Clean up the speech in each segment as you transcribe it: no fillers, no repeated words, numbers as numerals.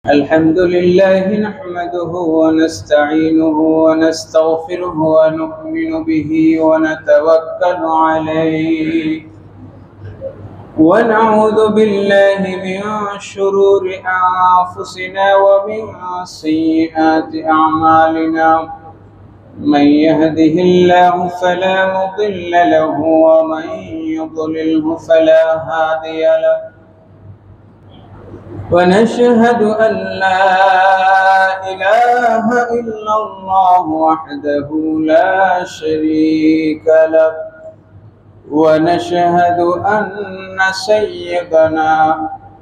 الحمد لله نحمده ونستعينه ونستغفره ونؤمن به ونتوكل عليه ونعوذ بالله من شرور أنفسنا ومن سيئات أعمالنا من يهده الله فلا مضل له ومن يضلله فلا هادي له ونشهد أن لا إله إلا الله وحده لا شريك له ونشهد أن سيدنا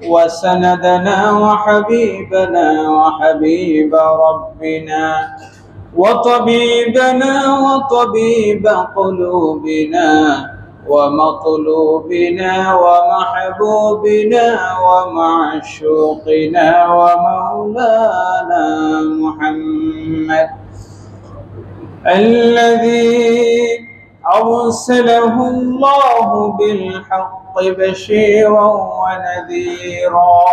وسندنا وحبيبنا وحبيب ربنا وطبيبنا وطبيب قلوبنا ومطلوبنا ومحبوبنا ومعشوقنا ومولانا محمد الذي أرسله الله بالحق بشيرا ونذيرا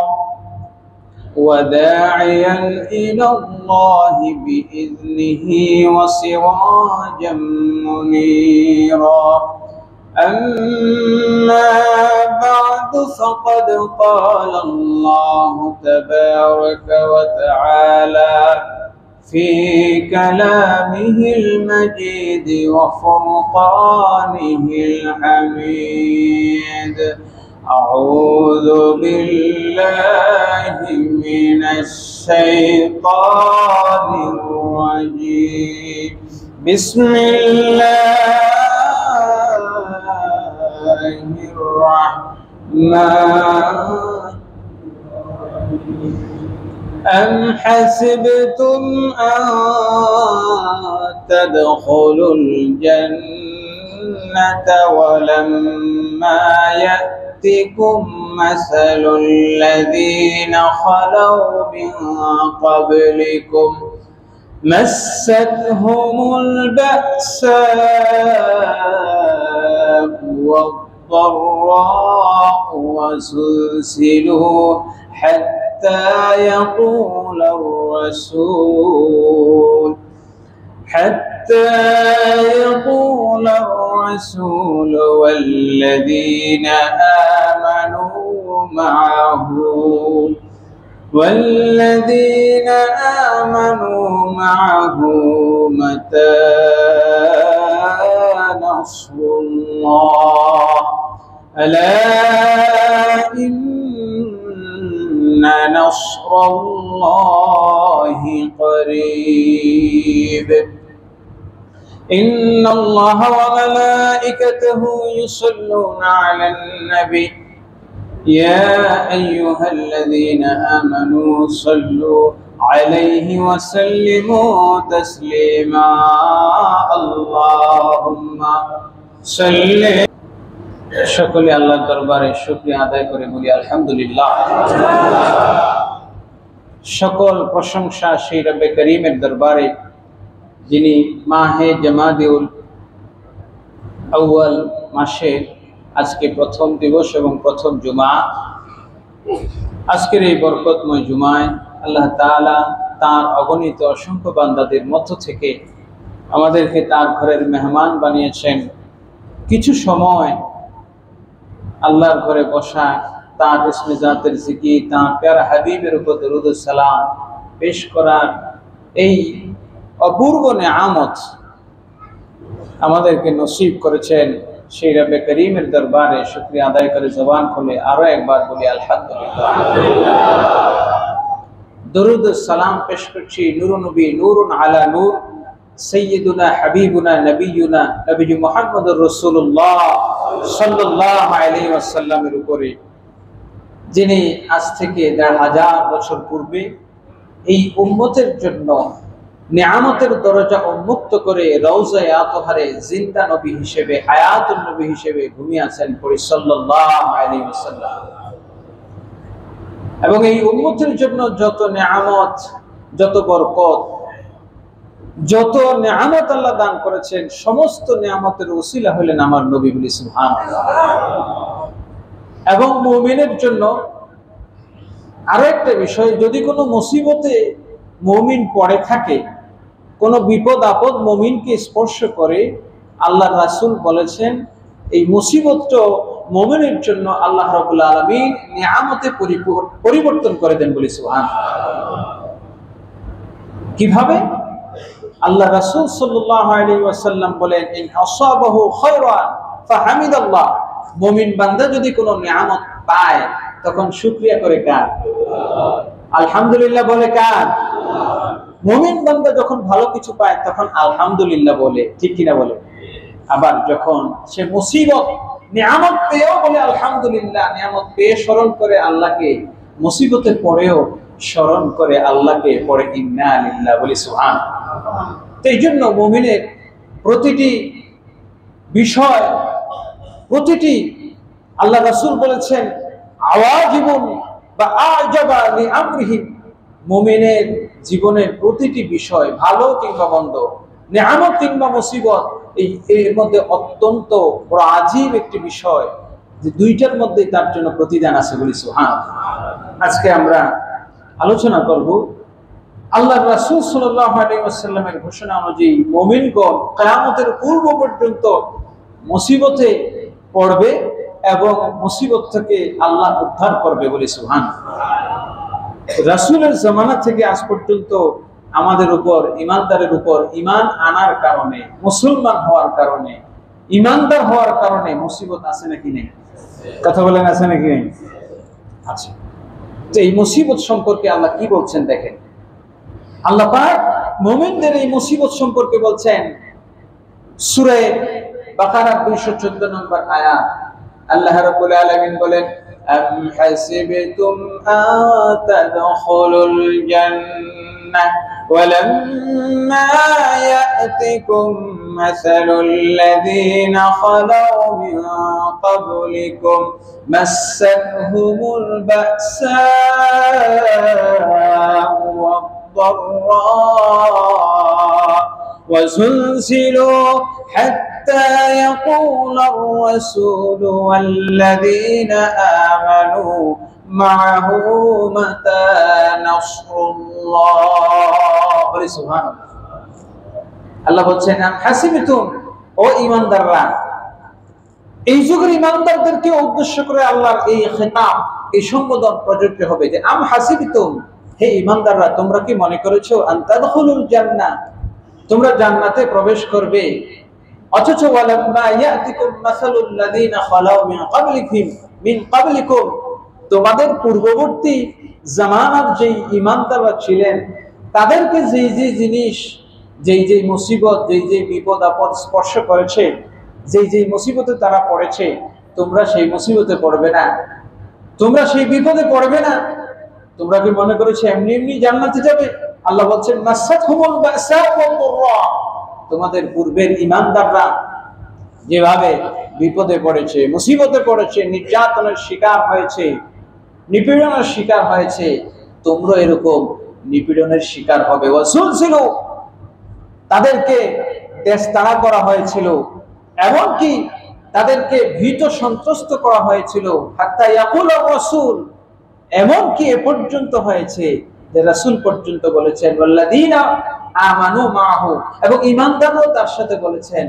وداعيا إلى الله بإذنه وسراجا منيرا أما بعد فقد قال الله تبارك وتعالى في كلامه المجيد وفرقانه الحميد أعوذ بالله من الشيطان الرجيم بسم الله الرحمن أم حسبتم أن تدخلوا الجنة ولما يأتكم مثل الذين خلوا من قبلكم مستهم البأساء والضراء وزلزلوا حتى يقول والذين آمنوا معه متى نصر الله ألا إن نصر الله قريب إن الله وملائكته يصلون على النبي يا أيها الذين آمنوا صلوا عليه وسلموا تسليما اللهم صل সকলে আল্লাহর দরবারে শুকরিয়া আদায় করে বলি আলহামদুলিল্লাহ। সকল প্রশংসা সেই রব্বে করিমের দরবারে যিনি মাহে জামাদিউল আউয়াল মাসের আজকে প্রথম দিবস এবং প্রথম জুমা, আজকের এই বরকতময় জুমায় আল্লাহ তাআলা তার অগণিত অসংখ্য বান্দাদের মধ্য থেকে আমাদেরকে তার ঘরের মেহমান বানিয়েছেন। কিছু সময় আল্লাহর ঘরে বসা, তার ইসমে জাতের জিকির, তার প্যারা হাবিবের উপর দরুদ ও সালাম পেশ করার এই অপূর্ব নেয়ামত আমাদেরকে নসিব করেছেন। সেই রব্বে করিমের দরবারে শুকরিয়া আদায় করে জবান খুলে আরো একবার বলি আলহামদুলিল্লাহ। দরুদ ও সালাম পেশ করছি নূরুন নবী নূরুন আলা নূর সাইয়্যিদুনা হাবিবুনা নবিয়ুনা নবী মুহাম্মদুর রাসূলুল্লাহ সাল্লাল্লাহু আলাইহি ওয়াসাল্লামের উপরে, যিনি আজ থেকে ১৫০০ বছর পূর্বে এই উম্মতের জন্য নিয়ামতের দরজা উন্মুক্ত করে রওজায়ে আতহারে জিন্দা নবী হিসেবে, হায়াতুন নবী হিসেবে ঘুমিয়ে আছেন পড়ি সাল্লাল্লাহু আলাইহি ওয়াসাল্লাম। এবং এই উম্মতের জন্য যত নিয়ামত, যত বরকত, যত নিয়ামত আল্লাহ দান করেছেন, সমস্ত নিয়ামতের ওসিলা হলেন আমার নবী বলি সুবহানাল্লাহ। এবং মুমিনের জন্য আরো একটা বিষয়, যদি কোনো মুসিবতে মুমিন পড়ে থাকে, কোনো বিপদ আপদ মুমিনকে স্পর্শ করে, আল্লাহর রাসূল বলেছেন এই মুসিবতটা মুমিনের জন্য আল্লাহ রাব্বুল আলামিন নিয়ামতে পরিবর্তন করে দেন বলি সুবহানাল্লাহ। কিভাবে? আল্লাহ রাসূল সাল্লাল্লাহু আলাইহি ওয়াসাল্লাম বলেন, ইন আসাবাহু খায়রান ফাহামিদাল্লাহ, মুমিন বান্দা যদি কোনো নিয়ামত পায় তখন শুকরিয়া করে কার? আলহামদুলিল্লাহ বলে কার? মুমিন বান্দা যখন ভালো কিছু পায় তখন আলহামদুলিল্লাহ বলে, ঠিক কিনা বলে? আবার যখন সে মুসিবত নিয়ামত পেয়েও বলে আলহামদুলিল্লাহ, নিয়ামত পেয়ে স্মরণ করে আল্লাহকে, মুসিবতে পড়েও স্মরণ করে আল্লাহকে, পড়ে ইন্না লিল্লাহ বলি সুবহানাল্লাহ। তো এই জন্য মুমিনের প্রতিটি বিষয়, প্রতিটি, আল্লাহ রাসূল বলেছেন আওয়াজিবুন বা আজাবা লিআমরিহি, মুমিনের জীবনের প্রতিটি বিষয়, ভালো কিংবা মন্দ, নিয়ামত কিংবা মুসিবত, এর মধ্যে অত্যন্ত বড় আজীব একটি বিষয় যে দুইটার মধ্যে তার জন্য প্রতিদান আছে বলি সুবহানাল্লাহ। আজকে আমরা আলোচনা করব আল্লাহর রাসূল সাল্লাল্লাহু আলাইহি ওয়াসাল্লামের ঘোষণা অনুযায়ী মুমিনগণ কিয়ামতের পূর্ব পর্যন্ত মুসিবতে পড়বে এবং মুসিবত থেকে আল্লাহ উদ্ধার করবে বলি সুবহানাল্লাহ। রাসূলের জামানা থেকে আজ পর্যন্ত আমাদের উপর, ইমানদারের উপর ঈমান আনার কারণে, মুসলমান হওয়ার কারণে, ইমানদার হওয়ার কারণে মুসিবত আছে নাকি নেই? কথা বলেন, আছে নাকি নেই? আছে। তো এই মুসিবত সম্পর্কে আল্লাহ কি বলছেন দেখেন। আল্লাহ পাক মুমিনদের এই মুসিবত সম্পর্কে বলছেন সূরা বাকারা 214 নম্বর আয়াত। আল্লাহ রাব্বুল আলামিন বলেন, আম হাসিবতুম আন তাদখুলুল জান্নাহ ওয়ালাম্মা ইয়াতিকুম মাসালুল লাযীনা খালাউ মিন ক্বাবলিকুম মাসাতহুমুল বা'সাউ ওয়াদ-দাররা وزلزلوا حتى يقول الرسول والذين آمنوا معه متى نصر الله سبحان الله। আল্লাহ বলছেন আম হাসিবতুম, ও ঈমানদাররা, এই যুগের ঈমানদারদেরকে উদ্দেশ্য করে আল্লাহর এই খেতাব, এই সম্বোধন প্রযোজ্য হবে যে আম হাসিবতুম, হে ঈমানদাররা, তোমরা কি মনে করেছো আন তাদখুলুল জান্নাহ, তোমরা জান্নাতে প্রবেশ করবে, অথচ ওয়ালাম্মা ইয়াতিকুম মাসালুল লাযীনা খালাউ মিন ক্বাবলিকুম, তোমাদের পূর্ববর্তী জামানার যেই ঈমানদাররা ছিলেন তাদেরকে যেই যে জিনিস, যেই মুসিবত, যেই বিপদ আপদ স্পর্শ করেছে, যেই মুসিবতে তারা পড়েছে, তোমরা সেই মুসিবতে পড়বে না, তোমরা সেই বিপদে পড়বে না। তোমরা কি মনে করেছো এমনি এমনি জান্নাতে যাবে? আল্লাহ বলছেন মাসাতহুমুল বা'সাউ ওয়াদ-দাররা, তোমাদের পূর্বের ঈমানদাররা যেভাবে বিপদে পড়েছে, মুসিবতে পড়েছে, নির্যাতনের শিকার হয়েছে, নিপীড়নের শিকার হয়েছে, তোমরা এরকম নিপীড়নের শিকার হবে। ওয়াসুলসিলু, তাদেরকে দেশতাড়া করা হয়েছিল, এমনকি তাদেরকে ভীত সন্ত্রস্ত করা হয়েছিল। হাত্তা ইয়াকুলার রাসূল, এমনকি এ পর্যন্ত হয়েছে যে রাসূল পর্যন্ত বলেছেন ওয়াল্লাযীনা আমানু মাহু, এবং ঈমানদাররাও তার সাথে বলেছেন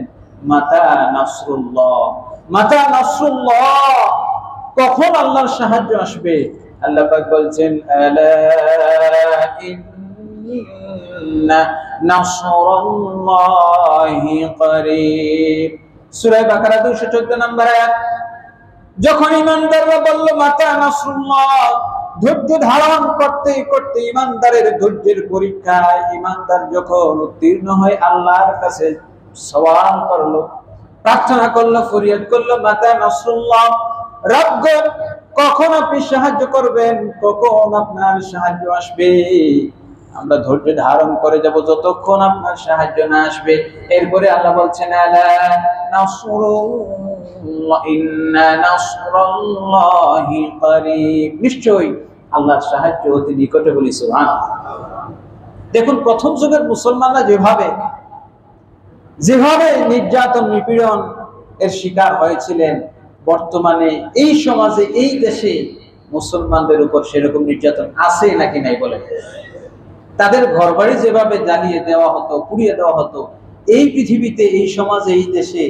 মাতা নাসরুল্লাহ, মাতা নাসরুল্লাহ, কখন আল্লাহর সাহায্য আসবে। আল্লাহ পাক বলছেন আলা ইন্না নাসরুল্লাহি করিব, সূরা বাকারা 214 নম্বর আয়াত। যখন ঈমানদাররা বলল মাতা নাসরুল্লাহ, ধৈর্য ধারণ করতে করতে ঈমানদারের ধৈর্যের পরীক্ষায় ঈমানদার যখন উত্তীর্ণ হয় আল্লাহর কাছে সওয়াল করলো, প্রার্থনা করলো, ফরিয়াদ করলো মাতা নাসরুল্লাহ, রব্ব কখন আপনি সাহায্য করবেন, কখন আপনার সাহায্য আসবে, আমরা ধৈর্য ধারণ করে যাব যতক্ষণ আপনার সাহায্য না আসবে। এরপরে আল্লাহ বলছেন আলা নাসরুল্লাহ ইন্না নাসরুল্লাহি করিব, নিশ্চয়ই আল্লাহর সাহায্য অতি নিকটে বলি সুবহানাল্লাহ। দেখুন প্রথম যুগের মুসলমানরা যেভাবে নির্যাতন নিপীড়ন এর শিকার হয়েছিলেন, বর্তমানে এই সমাজে, এই দেশে মুসলমানদের উপর সেরকম নির্যাতন আছে নাকি নাই বলেন? তাদের ঘরবাড়ি যেভাবে জ্বালিয়ে দেওয়া হতো, পুড়িয়ে দেওয়া হতো, এই পৃথিবীতে, এই সমাজে, এই দেশে,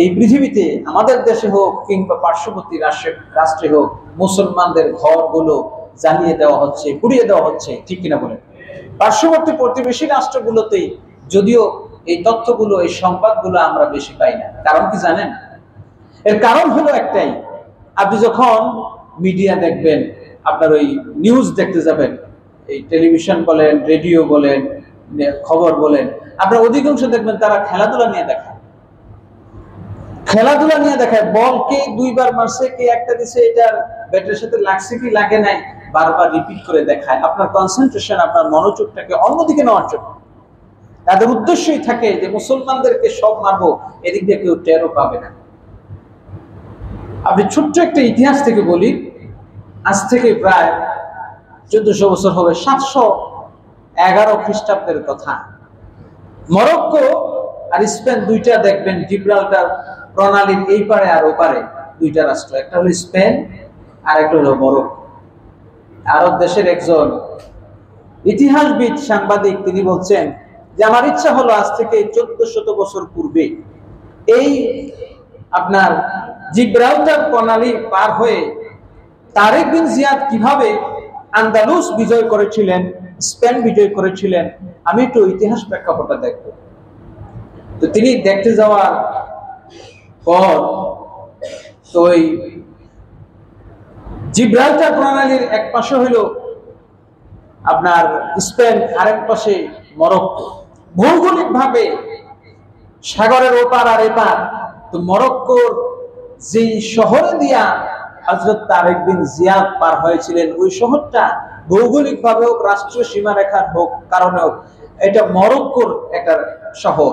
এই পৃথিবীতে, আমাদের দেশে হোক কিংবা পার্শ্ববর্তী রাষ্ট্রে হোক, মুসলমানদের ঘরগুলো জ্বালিয়ে দেওয়া হচ্ছে, পুড়িয়ে দেওয়া হচ্ছে, ঠিক কিনা বলেন? পার্শ্ববর্তী প্রতিবেশী রাষ্ট্রগুলোতেই যদিও এই তথ্যগুলো, এই সংবাদগুলো আমরা বেশি পাই না। কারণ কি জানেন? এর কারণ হলো একটাই, আপনি যখন মিডিয়া দেখবেন, আপনার ওই নিউজ দেখতে যাবেন, এই টেলিভিশন বলেন, রেডিও বলেন, খবর বলেন, আপনার অধিকাংশ দেখবেন তারা খেলাধুলা নিয়ে দেখায়। খেলাধুলা নিয়ে দেখায়, বল কে দুইবার মারছে, কে একটা দিছে, এটার ব্যাটের সাথে লাগছে কি লাগে নাই, বারবার রিপিট করে দেখায় আপনার কনসেন্ট্রেশন, আপনার মনোযোগটাকে অন্যদিকে নেওয়ার জন্য। তাদের উদ্দেশ্যই থাকে যে মুসলমানদেরকে সব মারবো, এদিক দিয়ে কেউ টেরও পাবে না। আপনি ছোট্ট একটা ইতিহাস থেকে বলি, আজ থেকে প্রায় 1400 বছর হবে, 711 খ্রিস্টাব্দের কথা। মরক্কো আর স্পেন দুইটা দেখবেন জিব্রাল্টার প্রণালীর এই পারে আর ও পারে দুইটা রাষ্ট্র, একটা হলো স্পেন আর একটা হলো মরক্কো। আরব দেশের একজন ইতিহাসবিদ, সাংবাদিক, তিনি বলছেন যে আমার ইচ্ছা হলো আজ থেকে 1400 বছর পূর্বে এই আপনার জিব্রাল্টার প্রণালী পার হয়ে তারেক বিন জিয়াদ কিভাবে আন্দালুস বিজয় করেছিলেন, স্পেন বিজয় করেছিলেন, আমি একটু ইতিহাস প্রেক্ষাপটটা দেখব। তো তিনি দেখতে যাওয়ার পর তো ওই জিব্রাল্টার প্রণালীর এক পাশে হইল আপনার স্পেন, আরেক পাশে মরক্কো। ভৌগোলিক ভাবে সাগরের ওপার আর এপার। তো মরক্কোর যে শহরে দিয়া হযরত তারেক বিন জিয়াদ পার হয়েছিলেন, ওই শহরটা ভৌগোলিক ভাবে হোক, রাষ্ট্রীয় সীমারেখার হোক, কারণে হোক, এটা মরক্কোর একটা শহর,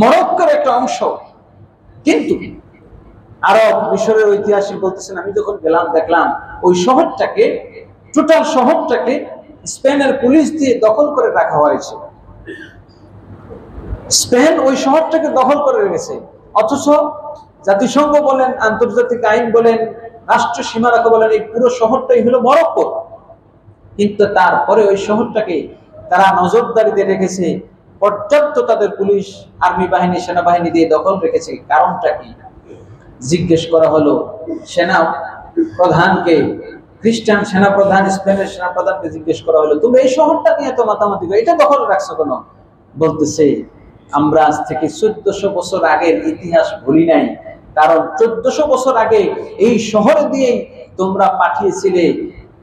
মরক্কোর একটা অংশ। কিন্তু আরব মিশরের ঐতিহাসিক বলতেছেন, আমি যখন গেলাম দেখলাম ওই শহরটাকে, টোটাল শহরটাকে স্পেনের পুলিশ দিয়ে দখল করে রাখা হয়েছে। স্পেন ওই শহরটাকে দখল করে রেখেছে, অথচ জাতিসংঘ বলেন, আন্তর্জাতিক আইন বলেন, রাষ্ট্রীয় সীমারেখা বলেন, এই পুরো শহরটাই হলো মরক্কো। কিন্তু তারপরে ওই শহরটাকে তারা নজরদারিতে রেখেছে, পর্যাপ্ত তাদের পুলিশ, আর্মি বাহিনী, সেনাবাহিনী দিয়ে দখল রেখেছে। কারণটা কি জিজ্ঞেস করা হলো সেনা প্রধানকে, খ্রিস্টান সেনা প্রধান, স্পেনের সেনা প্রধানকে জিজ্ঞেস করা হলো, তুমি এই শহরটা নিয়ে তো মাতামাতি করো, এটা দখল রাখছো কেন? বলতেছে, আমরা আজ থেকে 1400 বছর আগের ইতিহাস ভুলি নাই, কারণ 1400 বছর আগে এই শহরে দিয়েই তোমরা পাঠিয়েছিলে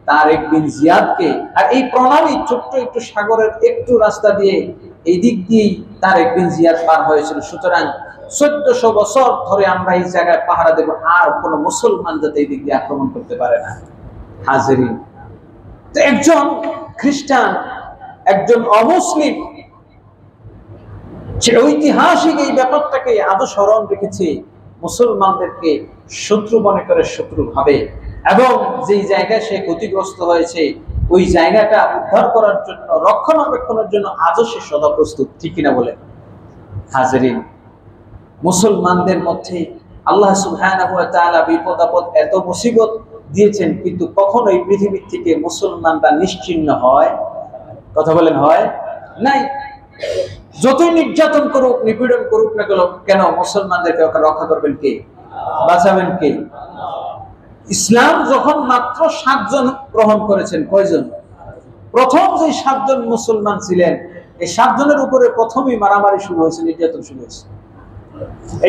তারেক বিন জিয়াদকে, আর এই প্রণালী ছোট্ট একটু সাগরের একটু রাস্তা দিয়ে এই দিক দিয়েই তারেক বিন জিয়াদ পার হয়েছিল। সুতরাং 1400 বছর ধরে আমরা এই জায়গায় পাহারা দেব, আর কোন মুসলমান যাতে এই দিক দিয়ে আক্রমণ করতে পারে না। হাজিরিন, তো একজন খ্রিস্টান, একজন অমুসলিম, সে ঐতিহাসিক এই ব্যাপারটাকে আদৌ স্মরণ রেখেছে, মুসলমানদেরকে শত্রু মনে করে, শত্রু ভাবে, এবং যেই জায়গায় সে ক্ষতিগ্রস্ত হয়েছে ওই জায়গাটা উদ্ধার করার জন্য, রক্ষণাবেক্ষণের জন্য আজও সে সদা প্রস্তুত, ঠিক কিনা বলে? হাজিরিন, মুসলমানদের মধ্যে আল্লাহ সুবহানাহু ওয়া তাআলা বিপদ আপদ, এত মুসিবত দিয়েছেন, কিন্তু কখনো এই পৃথিবীর থেকে মুসলমানরা নিশ্চিহ্ন হয়? কথা বলেন, হয় নাই? যতই নির্যাতন করুক, নিপীড়ন করুক না কেন, মুসলমানদেরকে রক্ষা করবেন কে? বাঁচাবেন কে? ইসলাম যখন মাত্র 7 জন গ্রহণ করেছেন, কয়জন? প্রথম যে 7 জন মুসলমান ছিলেন, এই 7 জনের উপরে প্রথমেই মারামারি শুরু হয়েছে, নির্যাতন শুরু হয়েছে।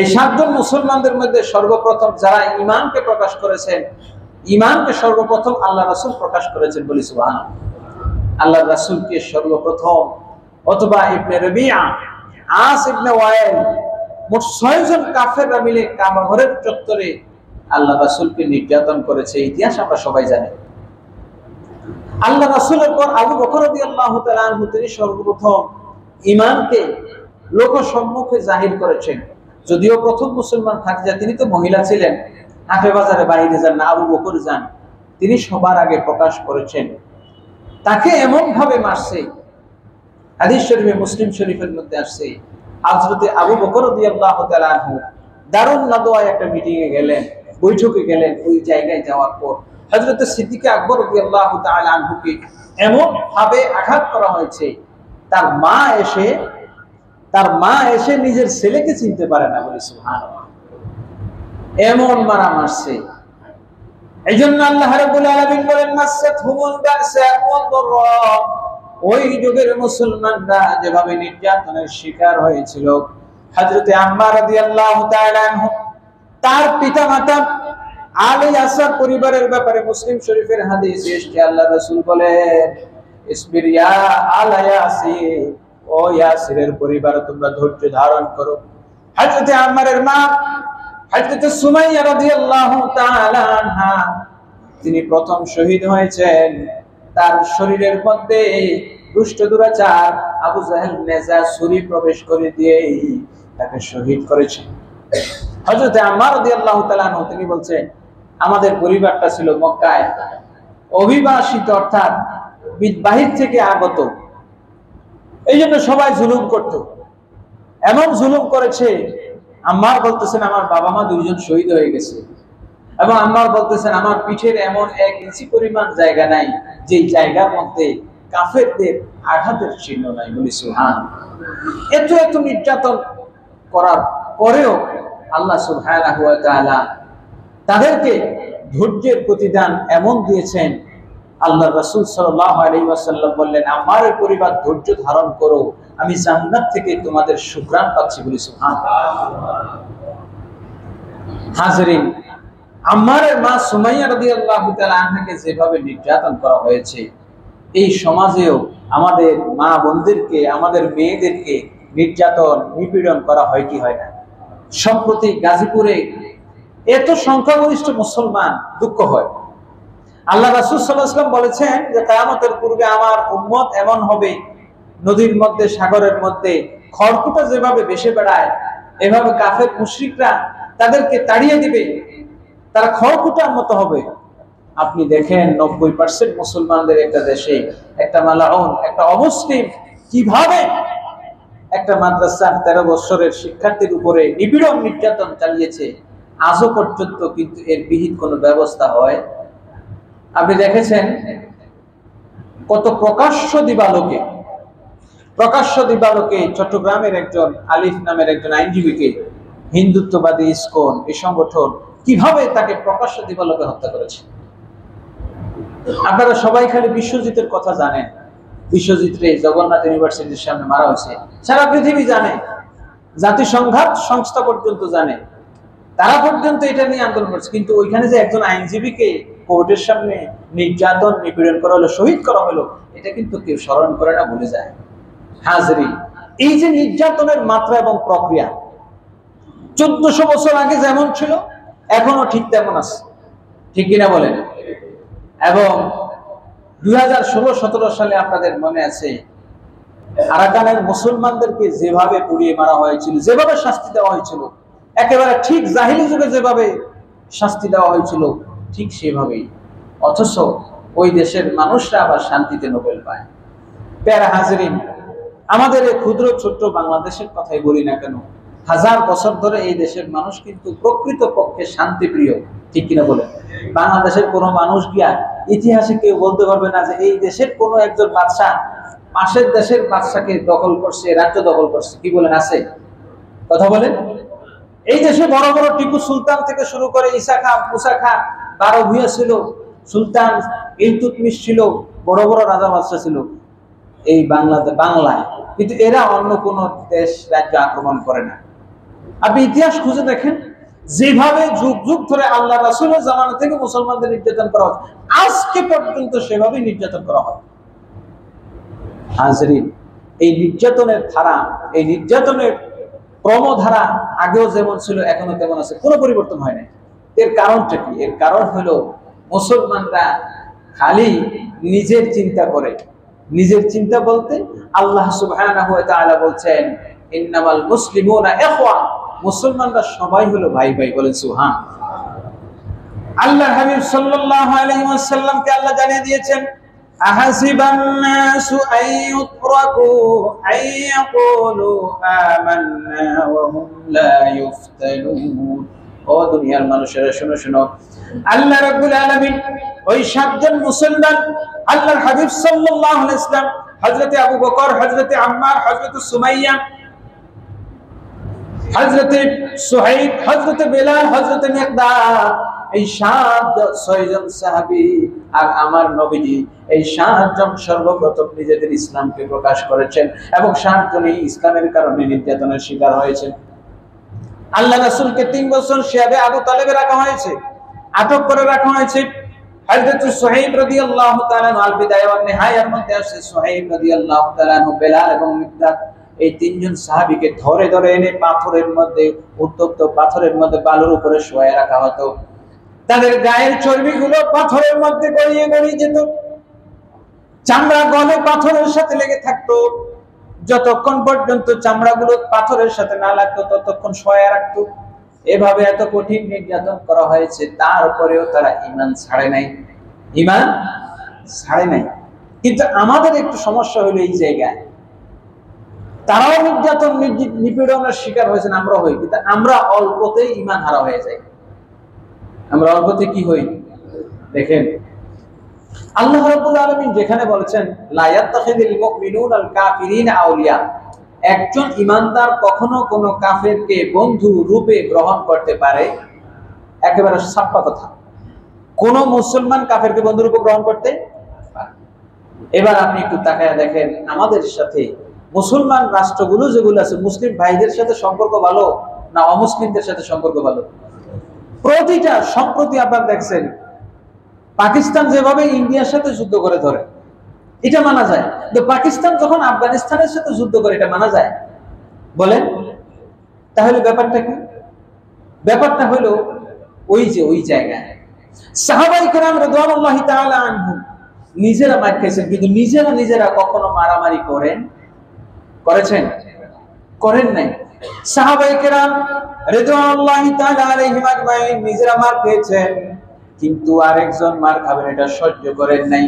এই 7 জন মুসলমানদের মধ্যে সর্বপ্রথম যারা ঈমানকে প্রকাশ করেছেন, ঈমানকে সর্বপ্রথম আল্লাহ রাসূল প্রকাশ করেছেন, বলি সুবহানাল্লাহ। আল্লাহ রাসূলকে সর্বপ্রথম, অথবা ইবনে রবিয়া, আস ইবনে ওয়াইল, মোট 6 জন কাফেররা মিলে কাবা ঘরের চত্বরে আল্লাহ রাসূলকে নির্যাতন করেছে, ইতিহাস আমরা সবাই জানি। আল্লাহ রাসূলের পর আবু বকর রাদিয়াল্লাহু তাআলা আনহু, তিনি সর্বপ্রথম ঈমানকে লোক সম্মুখে জাহির করেছেন। যদিও প্রথম মুসলমান খাদিজা, তিনি তো মহিলা ছিলেন, হাটে বাজারে বাইরে যান না, আবু বকর যান, তিনি সবার আগে প্রকাশ করেছেন। তাকে এমন ভাবে মারছে, হাদিস শরীফে, মুসলিম শরীফের মধ্যে আসছে, হযরতে আবু বকর রাদিয়াল্লাহু তাআলা আনহু দারুন নাদওয়ায় একটা মিটিং এ গেলেন, বৈঠকে গেলেন। ওই জায়গায় যাওয়ার পর হযরত সিদ্দিক আকবর রাদিয়াল্লাহু তাআলা আনহুকে এমন ভাবে আঘাত করা হয়েছে, তার মা এসে নিজের ছেলেকে চিনতে পারে না, বলে সুবহানাল্লাহ। এমন মারা মারছে। এই জন্য আল্লাহ রাব্বুল আলামিন বলেন মাসাতহুমুল বাসা ওয়াদ দাররা, ওই যুগের মুসলমানরা যেভাবে নির্যাতনের শিকার হয়েছিল, হযরতে আম্মার রাদিয়াল্লাহু তাআলা আনহু তার পিতামাতা আলী আসাদ পরিবারের ব্যাপারে মুসলিম শরীফের হাদিস এসেছে, আল্লাহ রাসূল বলেন ইসবির ইয়া আলা ইয়াসির, ও ইয়াসিরের পরিবার তোমরা ধৈর্য ধারণ করো। হযরতে আম্মারের মা হযরত সুমাইয়া রাদিয়াল্লাহু তাআলা আনহা, তিনি প্রথম শহীদ হয়েছেন। তার শরীরের মধ্যে দুষ্ট দুরাচার আবু জাহেল নেজা ছুরি প্রবেশ করে দিয়ে তাকে শহীদ করেছে। হযরত আম্মার রাদিয়াল্লাহু তাআলা আনহু তিনি বলছেন, আমাদের পরিবারটা ছিল মক্কায় অভিবাসিত, অর্থাৎ বাহির থেকে আগত। এই জন্য সবাই জুলুম করত, এমন জুলুম করেছে। আম্মার বলতেছেন আমার বাবা মা দুইজন শহীদ হয়ে গেছে, এবং আম্মার বলতেছেন আমার পিঠের এমন 1 ইঞ্চি পরিমাণ জায়গা নাই যে জায়গার মধ্যে কাফেরদের আঘাতের চিহ্ন নাই, বলি সুবহানাল্লাহ। এত নির্যাতন করার পরেও আল্লাহ সুবহানাহু ওয়া তাআলা তাদেরকে ধৈর্যের প্রতিদান এমন দিয়েছেন। আল্লাহ রাসূল সাল্লাল্লাহু আলাইহি ওয়াসাল্লাম বললেন, আমার পরিবার ধৈর্য ধারণ করো, আমি জান্নাত থেকে তোমাদের সুঘ্রাণ পাচ্ছি, বলি সুবহানাল্লাহ। হাজরিন, আম্মারের মা সুমাইয়া রাদিয়াল্লাহু তাআলা আনহাকে যেভাবে নির্যাতন করা হয়েছে, এই সমাজেও আমাদের মা বোনদেরকে, আমাদের মেয়েদেরকে নির্যাতন নিপীড়ন করা হয় কি হয় না? সম্প্রতি গাজীপুরে এত সংখ্যাগরিষ্ঠ মুসলমান, দুঃখ হয়। আল্লাহ রাসূল সাল্লাল্লাহু আলাইহি ওয়াসাল্লাম বলেছেন যে কিয়ামতের পূর্বে আমার উম্মত এমন হবে, নদীর মধ্যে, সাগরের মধ্যে খড়কুটা যেভাবে ভেসে বেড়ায়, এভাবে কাফের মুশরিকরা তাদেরকে তাড়িয়ে দিবে, তারা খড়কুটার মতো হবে। আপনি দেখেন 90% মুসলমানদের একটা দেশে একটা মালাউন, একটা অমুসলিম কিভাবে একটা মাদ্রাসার 13 বছরের শিক্ষার্থীর উপরে নিপীড়ন নির্যাতন চালিয়েছে, আজও পর্যন্ত কিন্তু এর বিহিত কোনো ব্যবস্থা হয়। আপনি দেখেছেন কত প্রকাশ্য দিবালোকে চট্টগ্রামের একজন আলিফ নামের একজন আইনজীবীকে হিন্দুত্ববাদী ইসকন এই সংগঠন কিভাবে তাকে প্রকাশ্য দিবালোকে হত্যা করেছে। আপনারা সবাই খালি বিশ্বজিতের কথা জানেন, বিশ্বজিৎ রে জগন্নাথ ইউনিভার্সিটির সামনে মারা হয়েছে, সারা পৃথিবী জানে, জাতিসংঘাত সংস্থা পর্যন্ত জানে, তারা পর্যন্ত এটা নিয়ে আন্দোলন করছে। কিন্তু ওইখানে যে একজন আইনজীবীকে কোর্টের সামনে নির্যাতন নিপীড়ন করা হলো, শহীদ করা হলো, এটা কিন্তু কেউ স্মরণ করে না, ভুলে যায়। হাজরিন, এই যে নির্যাতনের মাত্রা এবং প্রক্রিয়া 1400 বছর আগে যেমন ছিল এখনো ঠিক তেমন আছে, ঠিক কিনা বলেন? এবং 2016-17 সালে আপনাদের মনে আছে আরাকানের মুসলমানদেরকে যেভাবে পুড়িয়ে মারা হয়েছিল, যেভাবে শাস্তি দেওয়া হয়েছিল, একেবারে ঠিক জাহিলি যুগে যেভাবে শাস্তি দেওয়া হয়েছিল ঠিক সেভাবেই, অথচ ওই দেশের মানুষরা আবার শান্তিতে নোবেল পায়। প্যারা হাজরিন, আমাদের এই ক্ষুদ্র ছোট্ট বাংলাদেশের কথাই বলি না কেন, 1000 বছর ধরে এই দেশের মানুষ কিন্তু প্রকৃত পক্ষে শান্তিপ্রিয়, ঠিক কিনা বলেন? বাংলাদেশের কোনো মানুষ গিয়া ইতিহাসে কেউ বলতে পারবে না যে এই দেশের কোনো একজন বাদশাহ পাশের দেশের বাদশাকে দখল করছে, রাজ্য দখল করছে, কি বলেন? আছে? কথা বলেন। এই দেশে বড় বড় টিপু সুলতান থেকে শুরু করে ঈসা খান, মুসা খান, 12 ভূঁইয়া ছিল, সুলতান ইলতুৎমিশ ছিল, বড় বড় রাজা বাদশা ছিল এই বাংলায়, কিন্তু এরা অন্য কোন দেশ রাজ্য আক্রমণ করে না। আপনি ইতিহাস খুঁজে দেখেন, যেভাবে যুগ যুগ ধরে আল্লাহ রাসূলের জামানা থেকে মুসলমানদের নির্যাতন করা হয়, আজকে পর্যন্ত সেভাবে নির্যাতন করা হয়। হাজরিন, এই নির্যাতনের ধারা, এই নির্যাতনের ক্রমধারা আগেও যেমন ছিল এখনো তেমন আছে, কোনো পরিবর্তন হয় না। এর কারণটা কি? এর কারণ হলো মুসলমানরা খালি নিজের চিন্তা করে। নিজের চিন্তা বলতে আল্লাহ সুবহানাহু ওয়া তাআলা বলছেন ইন্নামাল মুসলিমুনা ইখওয়া, মুসলমানরা সবাই হলো ভাই ভাই, বলেন সুবহানাল্লাহ। আল্লাহ হাবিব সাল্লাল্লাহু আলাইহি ওয়াসাল্লামকে আল্লাহ জানিয়ে দিয়েছেন আহাসিবান নাসু আইয়ুতরাকু আইয়াকুলু আমান্না ওয়া হুম লা ইফতানুন, ও ও দুনিয়ার মানুষেরা শুনো শুনো, আল্লাহ রাব্বুল আলামিন ওই সাতজন মুসলমান আল্লাহর হাবিব সাল্লাল্লাহু আলাইহি ওয়াসাল্লাম, হযরতে আবু বকর, হযরতে আম্মার, হযরতে সুমাইয়া, হযরতে সুহাইব, হযরতে বেলাল, হযরতে মিকদাদ, এই ছয়জন সাহাবী আর আমার নবীজি, এই সাতজন সর্বপ্রথম নিজেদের ইসলামকে প্রকাশ করেছেন এবং সাতজনই ইসলামের কারণে নির্যাতনের শিকার হয়েছেন। আল্লাহ রাসূলকে 3 বছর শিয়াবে আবু তালেবে রাখা হয়েছে, আটক করে রাখা হয়েছে। হযরত সুহাইব রাদিয়াল্লাহু তাআলা আল বিদায়া ওয়ান নিহায়ার মধ্যে আছে, সুহাইব রাদিয়াল্লাহু তাআলা, বেলাল এবং মিকদাদ, এই তিনজন সাহাবীকে ধরে ধরে এনে পাথরের মধ্যে, উত্তপ্ত পাথরের মধ্যে বালুর উপরে শোয়ায় রাখা হতো। তাদের গায়ের চর্বিগুলো পাথরের মধ্যে গড়িয়ে গড়িয়ে যেত, চামড়া গলে পাথরের সাথে লেগে থাকতো। যতক্ষণ পর্যন্ত চামড়াগুলো পাথরের সাথে না লাগতো ততক্ষণ শোয়ায় রাখতো। এভাবে এত কঠিন নির্যাতন করা হয়েছে, তারপরেও তারা ঈমান ছাড়ে নাই, ঈমান ছাড়ে নাই। কিন্তু আমাদের একটু সমস্যা হলো এই জায়গায়, তারাও নির্যাতন নিপীড়নের শিকার হয়েছেন, আমরা হই, কিন্তু আমরা অল্পতেই ঈমান হারা হয়ে যাই। আমরা অল্পতে কি হই দেখেন, আল্লাহ রাব্বুল আলামিন যেখানে বলেছেন লা ইয়াত্তাখিযুল মুমিনুনা আল কাফিরিনা আউলিয়া, একজন ঈমানদার কখনো কোনো কাফেরকে বন্ধু রূপে গ্রহণ করতে পারে, একেবারে সাপ্পা কথা, কোন মুসলমান কাফেরকে বন্ধু রূপে গ্রহণ করতে পারে। এবার আপনি একটু তাকায় দেখেন, আমাদের সাথে মুসলমান রাষ্ট্রগুলো যেগুলো আছে, মুসলিম ভাইদের সাথে সম্পর্ক ভালো না অমুসলিমদের সাথে সম্পর্ক ভালো? প্রতিটা সম্প্রতি আপনারা দেখছেন, পাকিস্তান যেভাবে ইন্ডিয়ার সাথে যুদ্ধ করে ধরে, এটা মানা যায়, কিন্তু পাকিস্তান যখন আফগানিস্তানের সাথে যুদ্ধ করে, এটা মানা যায়? বলেন তাহলে ব্যাপারটা কি? ব্যাপারটা হলো ওই যে ওই জায়গায় সাহাবায়ে কেরাম রাদিয়াল্লাহু তাআলা আনহুম নিজেরা মার খেয়েছেন, কিন্তু নিজেরা কখনো মারামারি করেছেন? করেন নাই। সাহাবায়ে কেরাম রাদিয়াল্লাহু তাআলা আলাইহিম আজমাইন নিজেরা মার খেয়েছেন, কিন্তু আরেকজন মার খাবেন এটা সহ্য করেন নাই।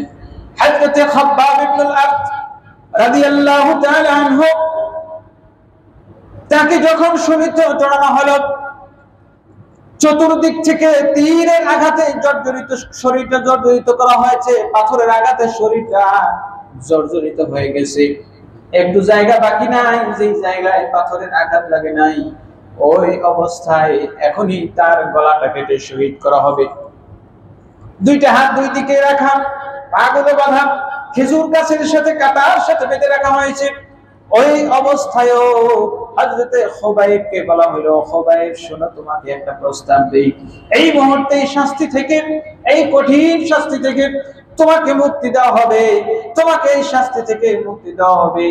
হযরত খাব্বাব ইবনুল আরদ রাদিয়াল্লাহু তাআলা আনহু, তাকে যখন শহীদ চড়ানো হলো, চতুর্দিক থেকে তীরের আঘাতে জর্জরিত, শরীরটা জর্জরিত করা হয়েছে, পাথরের আঘাতে শরীরটা জর্জরিত হয়ে গেছে, একটু জায়গা বাকি নাই যে জায়গায় পাথরের আঘাত লাগে নাই, ওই অবস্থায় এখনই তার গলাটা কেটে শহীদ করা হবে। দুইটা হাত দুই দিকে রাখা, পাগুলো বাঁধা, খেজুর গাছের সাথে কাঁটার সাথে বেঁধে রাখা হয়েছে। ওই অবস্থায়ও হযরতে খুবাইবকে বলা হলো, খুবাইব শোনো, তোমাকে একটা প্রস্তাব দেই, এই মুহূর্তে এই শাস্তি থেকে, এই কঠিন শাস্তি থেকে তোমাকে মুক্তি দেওয়া হবে, তোমাকে এই শাস্তি থেকে মুক্তি দেওয়া হবে।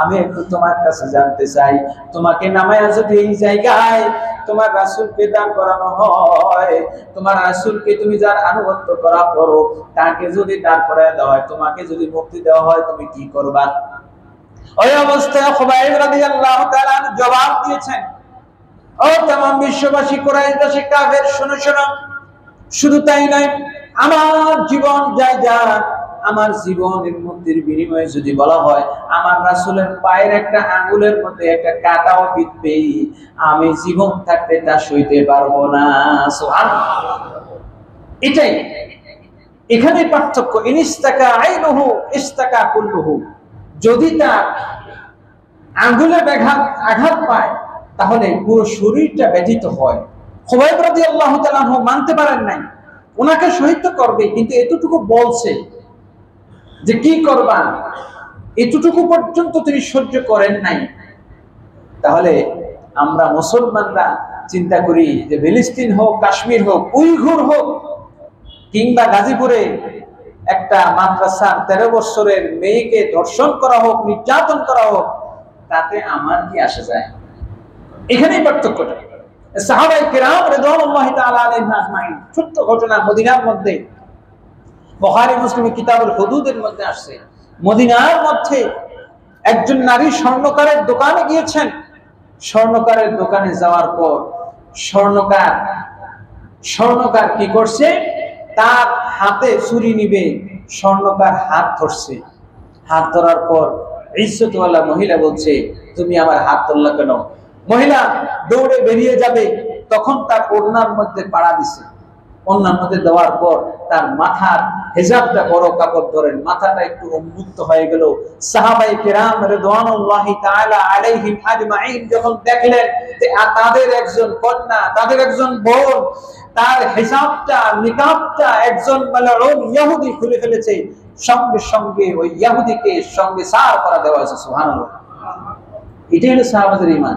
আমি একটু তোমার কাছে জানতে চাই, তোমাকে নামায়া যদি এই জায়গায় তোমার রাসূলকে দান করানো হয়, তোমার রাসূলকে তুমি যার আনুগত্য করা করো, তাকে যদি দান করায় দেওয়া হয়, তোমাকে যদি মুক্তি দেওয়া হয়, তুমি কি করবা? ওই অবস্থায় খুবাইব রাদিয়াল্লাহু তাআলা জবাব দিয়েছেন, ও तमाम বিশ্ববাসী, কুরাইশবাসী, কাফের, শোনো শোনো, শুধু তাই নয়, আমার জীবন যায় যাক, আমার জীবনের মুক্তির বিনিময়ে যদি বলা হয় আমার রাসূলের পায়ের একটা আঙ্গুলের মধ্যে একটা কাঁটাও বিঁধবে, আমি জীবন থাকতে তা সইতে পারবো না। সুবহানাল্লাহ। এটাই এখানে পার্থক্য। ইনিস্তাকা আইনুহু ইস্তাকা কুল্লুহু, যদি তার আঙ্গুলে আঘাত পায় তাহলে পুরো শরীরটা ব্যথিত হয়। খুবাইব রাদিয়াল্লাহু তাআলা মানতে পারেন নাই, ওনাকে শহীদ তো করবে, কিন্তু এতটুকু বলছে যে কি করবা, এতটুকু পর্যন্ত তিনি সহ্য করেন নাই। তাহলে আমরা মুসলমানরা চিন্তা করি যে ফিলিস্তিন হোক, কাশ্মীর হোক, উইঘুর হোক, কিংবা গাজীপুরে একটা মাদ্রাসার 13 বছরের মেয়েকে ধর্ষণ করা হোক, নির্যাতন করা হোক, তাতে আমার কি আসে যায়? এখানেই পার্থক্যটা। সাহাবায়ে কেরাম রাদিয়াল্লাহু তাআলা আলাইহিম আজমাইন, ছোট্ট ঘটনা, মদিনার মধ্যে, বুখারী মুসলিম কিতাবুল হুদুদের মধ্যে আসছে, মদিনার মধ্যে একজন নারী স্বর্ণকারের দোকানে গিয়েছেন। স্বর্ণকারের দোকানে যাওয়ার পর স্বর্ণকার কি করছে, তার হাতে ছুরি নিবে, স্বর্ণকার হাত ধরছে। হাত ধরার পর ইজ্জতওয়ালা মহিলা বলছে, তুমি আমার হাত ধরলা কেন? মহিলা দৌড়ে বেরিয়ে যাবে, তখন তার ওড়নার মধ্যে পাড়া দিছে। ওড়নার মধ্যে দেওয়ার পর তার মাথার হেজাবটা বড় কাপড় ধরেন, মাথাটা একটু উন্মুক্ত হয়ে গেল। সাহাবায়ে কেরাম রিদওয়ানুল্লাহি তাআলা আলাইহিম আজমাইন যখন দেখলেন যে তাদের একজন কন্যা, তাদের একজন বোন, তার হিজাবটা, নিকাবটা একজন মালউন ইহুদি খুলে ফেলেছে, সঙ্গে সঙ্গে ওই ইহুদিকে সঙ্গে সার করা দেওয়া হয়েছে। সুবহানাল্লাহ। এটাই হলো সাহাবাদের ঈমান,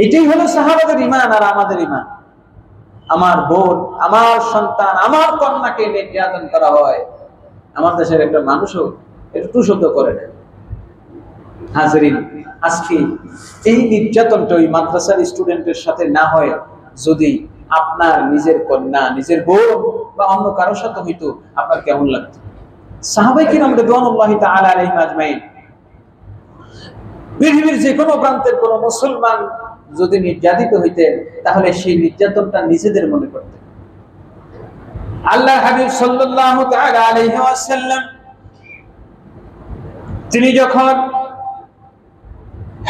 এটাই হলো সাহাবাদের ঈমান আর আমাদের ঈমান। আমার বোন, আমার সন্তান, আমার কন্যাকে নির্যাতন করা হয়, আমার দেশের একটা মানুষও একটু শব্দ করে না। হাজরিন, আজকে এই নির্যাতনটা ওই মাদ্রাসার স্টুডেন্টের সাথে না হয়, যদি আপনার নিজের কন্যা, নিজের বোন বা অন্য কারোর সাথে হইতো, আপনার কেমন লাগতো? সাহাবায়ে কিরাম রিদওয়ানুল্লাহি তাআলা আলাইহিম আজমাইন পৃথিবীর যে কোনো প্রান্তের কোন মুসলমান যদি নির্যাতিত হইতেন, তাহলে সেই নির্যাতনটা নিজেদের মনে করতেন। আল্লাহর হাবিব সাল্লাল্লাহু তাআলা আলাইহি ওয়াসাল্লাম তিনি যখন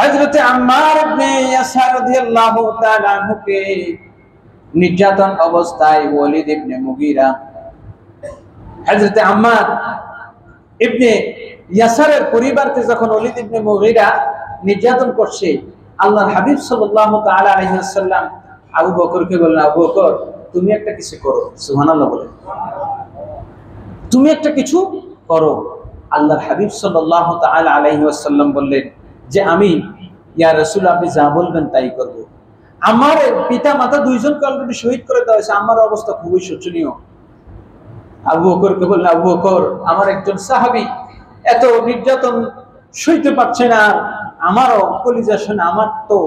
হযরত আম্মার ইবনে ইয়াসার রাদিয়াল্লাহু তাআলা আনহুকে নির্যাতন অবস্থায় ওয়ালিদ ইবনে মুগীরা, হযরত আম্মার ইবনে ইয়াসারের পরিবারকে যখন ওয়ালিদ ইবনে মুগীরা নির্যাতন করছে, আল্লাহর হাবিব সাল্লাল্লাহু তাআলা আলাইহি ওয়াসাল্লাম আবু বকরকে বললেন, আবু বকর তুমি একটা কিছু করো। সুবহানাল্লাহ বলে, তুমি একটা কিছু করো। আল্লাহর হাবিব সাল্লাল্লাহু তাআলা আলাইহি ওয়াসাল্লাম বললেন যে আমি, ইয়া রাসূল আপনি যা বলবেন তাই করব। আমার পিতা মাতা দুইজনকে অলরেডি শহীদ করে দেওয়া হয়েছে, আমার অবস্থা খুবই শোচনীয়। আবু বকরকে বললেন, আবু বকর আমার একজন সাহাবী এত নির্যাতন সইতে পারছে না, আমারও কলিজা শোনা, আমার তো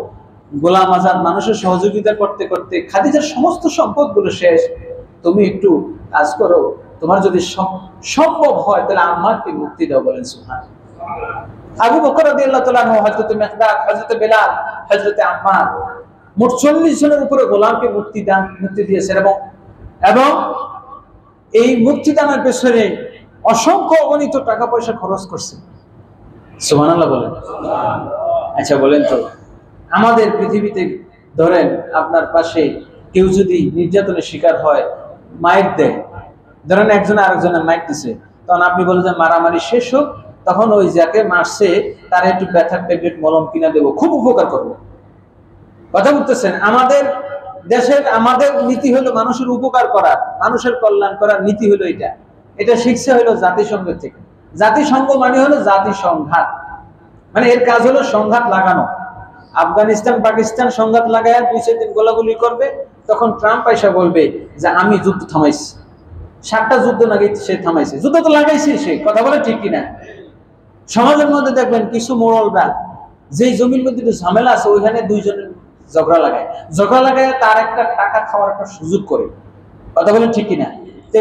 গোলাম আজাদ মানুষের সহযোগিতা করতে করতে খাদিজার সমস্ত সম্পদগুলো শেষ, তুমি একটু কাজ করো, তোমার যদি সম্ভব হয় তাহলে আম্মারকে মুক্তি দাও। বলেন সুবহানাল্লাহ। আবু বকর রাদিয়াল্লাহু তাআলা আনহু, হযরত মিকদাদ, হযরত বেলাল, হযরত আম্মার মোট 40 জনের উপরে গোলামকে মুক্তি দিয়েছেন এবং এই মুক্তিদানের পেছনে অসংখ্য অগণিত টাকা পয়সা খরচ করছে। সুবহানাল্লাহ বলেন। আচ্ছা বলেন তো, আমাদের পৃথিবীতে ধরেন আপনার পাশে কেউ যদি নির্যাতনের শিকার হয়, মাইর দেয়, ধরেন একজন আরেকজনের মাইর দিছে, তখন আপনি বলেন যে মারামারি শেষ হোক, তখন ওই যাকে মারছে তার একটু ব্যথার ট্যাবলেট মলম কিনা দেবো, খুব উপকার করবো। কথা বলতেছেন, আমাদের দেশের আমাদের নীতি হলো মানুষের উপকার করা, মানুষের কল্যাণ করার নীতি হলো এটা। এটা শিখছে হলো জাতিসংঘ থেকে। জাতিসংঘ মানে হলো জাতি সংঘাত, মানে এর কাজ হলো সংঘাত লাগানো। আফগানিস্তান পাকিস্তান সংঘাত লাগায় 2-4 দিন গোলাগুলি করবে, তখন ট্রাম্প আইসা বলবে যে আমি যুদ্ধ থামাইছি। 7টা যুদ্ধ নাকি সে থামাইছে, যুদ্ধ তো লাগাইছে সে, কথা বলে ঠিক কিনা? সমাজের মধ্যে দেখবেন কিছু মোড়লরা যেই জমির মধ্যে একটু ঝামেলা আছে ওইখানে দুইজনের ঝগড়া লাগায় তার একটা টাকা খাওয়ার একটা সুযোগ করে, কথা বলেন ঠিক কিনা?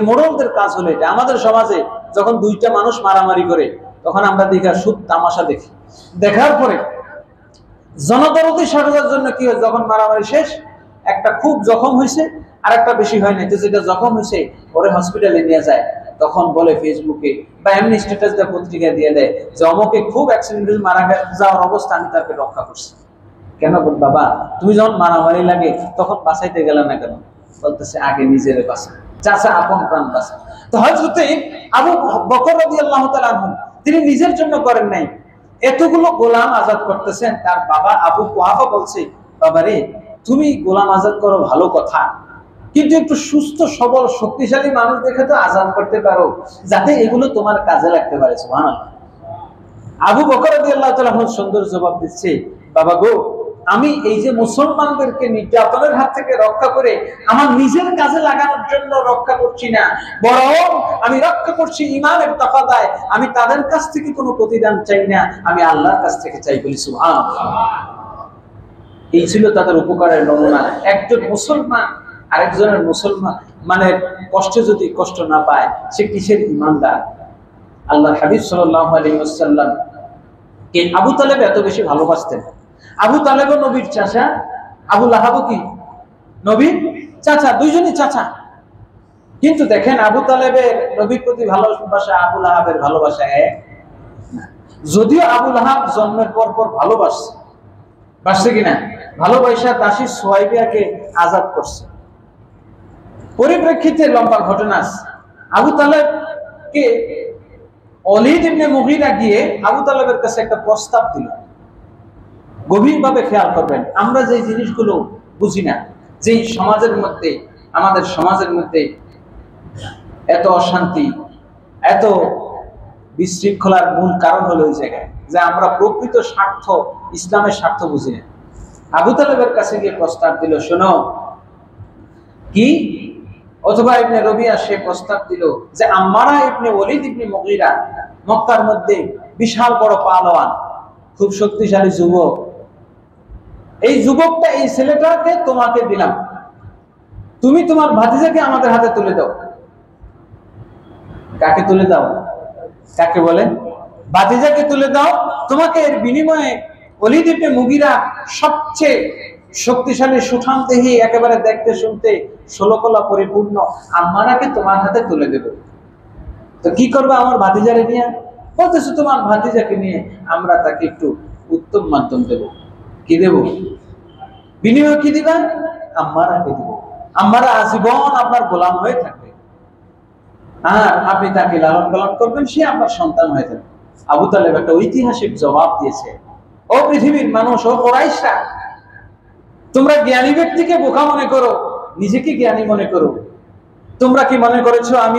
মোড়লদের কাজ হলো এটা। আমাদের সমাজে যখন দুইটা মানুষ মারামারি করে, তখন আমরা দেখি সুদ তামাশা দেখি, দেখার পরে জনদরদি সাজার জন্য কি হয়, যখন মারামারি শেষ, একটা খুব জখম হয়েছে আর একটা বেশি হয় না, যেটা জখম হয়েছে ওরে হসপিটালে নিয়ে যায়, তখন বলে ফেসবুকে বা এমনি স্ট্যাটাস দেয়, পত্রিকায় দিয়ে দেয় যে অমুকে খুব অ্যাক্সিডেন্টে মারা যাওয়ার অবস্থা, আমি তাকে রক্ষা করছি। কেন বাবা, তুমি যখন মারামারি লাগে তখন বাঁচাইতে গেলে না কেন? বলতেছে আগে নিজের বাঁচা, চাচা আপন প্রাণ বাঁচা। তো হযরত আবু বকর রাদিয়াল্লাহু তাআলা আনহু তিনি নিজের জন্য করেন নাই, এতগুলো গোলাম আজাদ করতেছেন। তার বাবা আবু কুহাফা বলছে, বাবা রে তুমি গোলাম আজাদ করো ভালো কথা, কিন্তু একটু সুস্থ সবল শক্তিশালী মানুষ দেখে তো আজাদ করতে পারো, যাতে এগুলো তোমার কাজে লাগতে পারে। সুবহানাল্লাহ। আবু বকর রাদিয়াল্লাহু তাআলা সুন্দর জবাব দিচ্ছে, বাবা গো, আমি এই যে মুসলমানদেরকে নির্যাতনের হাত থেকে রক্ষা করে আমার নিজের কাজে লাগানোর জন্য রক্ষা করছি না, বরং আমি রক্ষা করছি ঈমানের তাকাদায়। আমি তাদের কাছ থেকে কোনো প্রতিদান চাই না, আমি আল্লাহর কাছ থেকে চাই। বলি সুবহানাল্লাহ। এই ছিল তাদের উপকারের নমুনা। একজন মুসলমান আরেকজনের মুসলমান মানে কষ্টে যদি কষ্ট না পায়, সে কিসের ঈমানদার? আল্লাহর হাবিব সাল্লাল্লাহু আলাইহি ওয়াসাল্লাম কে আবু তালেব এত বেশি ভালোবাসতেন। আবু তালেবও নবীর চাচা, আবু লাহাবও কি নবীর চাচা, দুইজনই চাচা। কিন্তু দেখেন আবু তালেবের নবীর প্রতি ভালোবাসা, আবু লাহাবের ভালোবাসা এক না। যদিও আবু লাহাব জন্মের পর ভালোবাসছে কিনা, ভালোবাসা দাসী সুহাইবিয়াকে আজাদ করছে। পরিপ্রেক্ষিতে লম্বা ঘটনা আছে। আবু তালেবকে ওয়ালিদ ইবনে মুগীরা গিয়ে আবু তালেবের কাছে একটা প্রস্তাব দিল। গভীরভাবে খেয়াল করবেন, আমরা যে জিনিসগুলো বুঝি না, যেই সমাজের মধ্যে, আমাদের সমাজের মধ্যে এত অশান্তি, এত বিশৃঙ্খলার মূল কারণ হলো ওই জায়গায় যে আমরা প্রকৃত স্বার্থ, ইসলামের স্বার্থ বুঝি না। আবু তালেবের কাছে গিয়ে প্রস্তাব দিল, শোনো কি, অথবা ইবনে রবিয়া সে প্রস্তাব দিল যে আম্মারা ইবনে ওয়ালিদ ইবনে মুগীরা মক্কার মধ্যে বিশাল বড় পালোয়ান, খুব শক্তিশালী যুবক, এই যুবকটা, এই ছেলেটাকে তোমাকে দিলাম, তুমি তোমার ভাতিজাকে আমাদের হাতে তুলে দাও। কাকে তুলে দাও? কাকে বলে? ভাতিজাকে তুলে দাও। তোমাকে এর বিনিময়ে ওয়ালিদ ইবনে মুগীরা সবচেয়ে শক্তিশালী, সুঠামদেহী, একেবারে দেখতে শুনতে 16 কলা পরিপূর্ণ আম্মারাকে তোমার হাতে তুলে দেব। তো কি করবে আমার ভাতিজারে নিয়ে? বলতেছো তোমার ভাতিজাকে নিয়ে আমরা তাকে একটু উত্তম মাধ্যম দেব। কি দেব? বিনিময়ে কি দিবেন? আম্মারাকে দেব। আম্মারা আজীবন আপনার গোলাম হয়ে থাকবে, আর আপনি তাকে লালন পালন করবেন, সে আপনার সন্তান হয়ে যাবে। আবু তালেব একটা ঐতিহাসিক জবাব দিয়েছে, ও পৃথিবীর মানুষ, ও কুরাইশরা, তোমরা জ্ঞানী ব্যক্তিকে বোকা মনে করো, নিজেকে জ্ঞানী মনে করো। তোমরা কি মনে করেছো আমি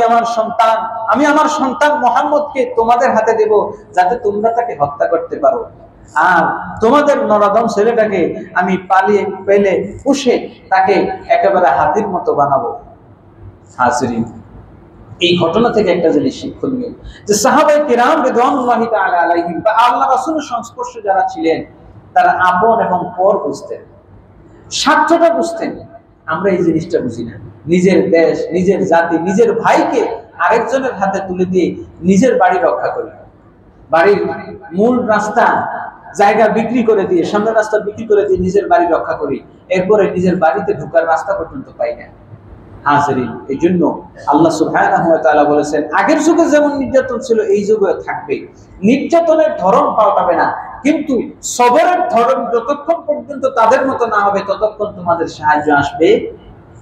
আমার সন্তান মুহাম্মদকে তোমাদের হাতে দেব যাতে তোমরা তাকে হত্যা করতে পারো, আর তোমাদের নরাদম ছেলেটাকে আমি পালিয়ে পেলে পুষে তাকে একেবারে হাতির মতো বানাবো? হাজিরিন, এই ঘটনা থেকে একটা জিনিস শিক্ষণীয় যে সাহাবায়ে কিরাম রিদওয়ানুল্লাহি তাআলা আলাইহিম বা আল্লাহ রাসূলের সংস্পর্শে যারা ছিলেন তারা আপন এবং পর বুঝতেন, স্বার্থটা বুঝতেন। আমরা এই জিনিসটা বুঝি না। নিজের দেশ, নিজের জাতি, নিজের ভাইকে আরেকজনের হাতে তুলে দিয়ে নিজের বাড়ি রক্ষা করি, বাড়ির মূল রাস্তা জায়গা বিক্রি করে দিয়ে, সামনের রাস্তা বিক্রি করে দিয়ে নিজের বাড়ি রক্ষা করি, এরপরে নিজের বাড়িতে ঢোকার রাস্তা পর্যন্ত পাই না। হাজিরিন, এই জন্য আল্লাহ সুবহানাহু ওয়া তাআলা বলেছেন আগের যুগে যেমন নির্যাতন ছিল এই যুগেও থাকবে। নির্যাতনের ধরন পাল্টাবে না, কিন্তু সবরের ধরন যতক্ষণ পর্যন্ত তাদের মতো না হবে ততক্ষণ তোমাদের সাহায্য আসবে।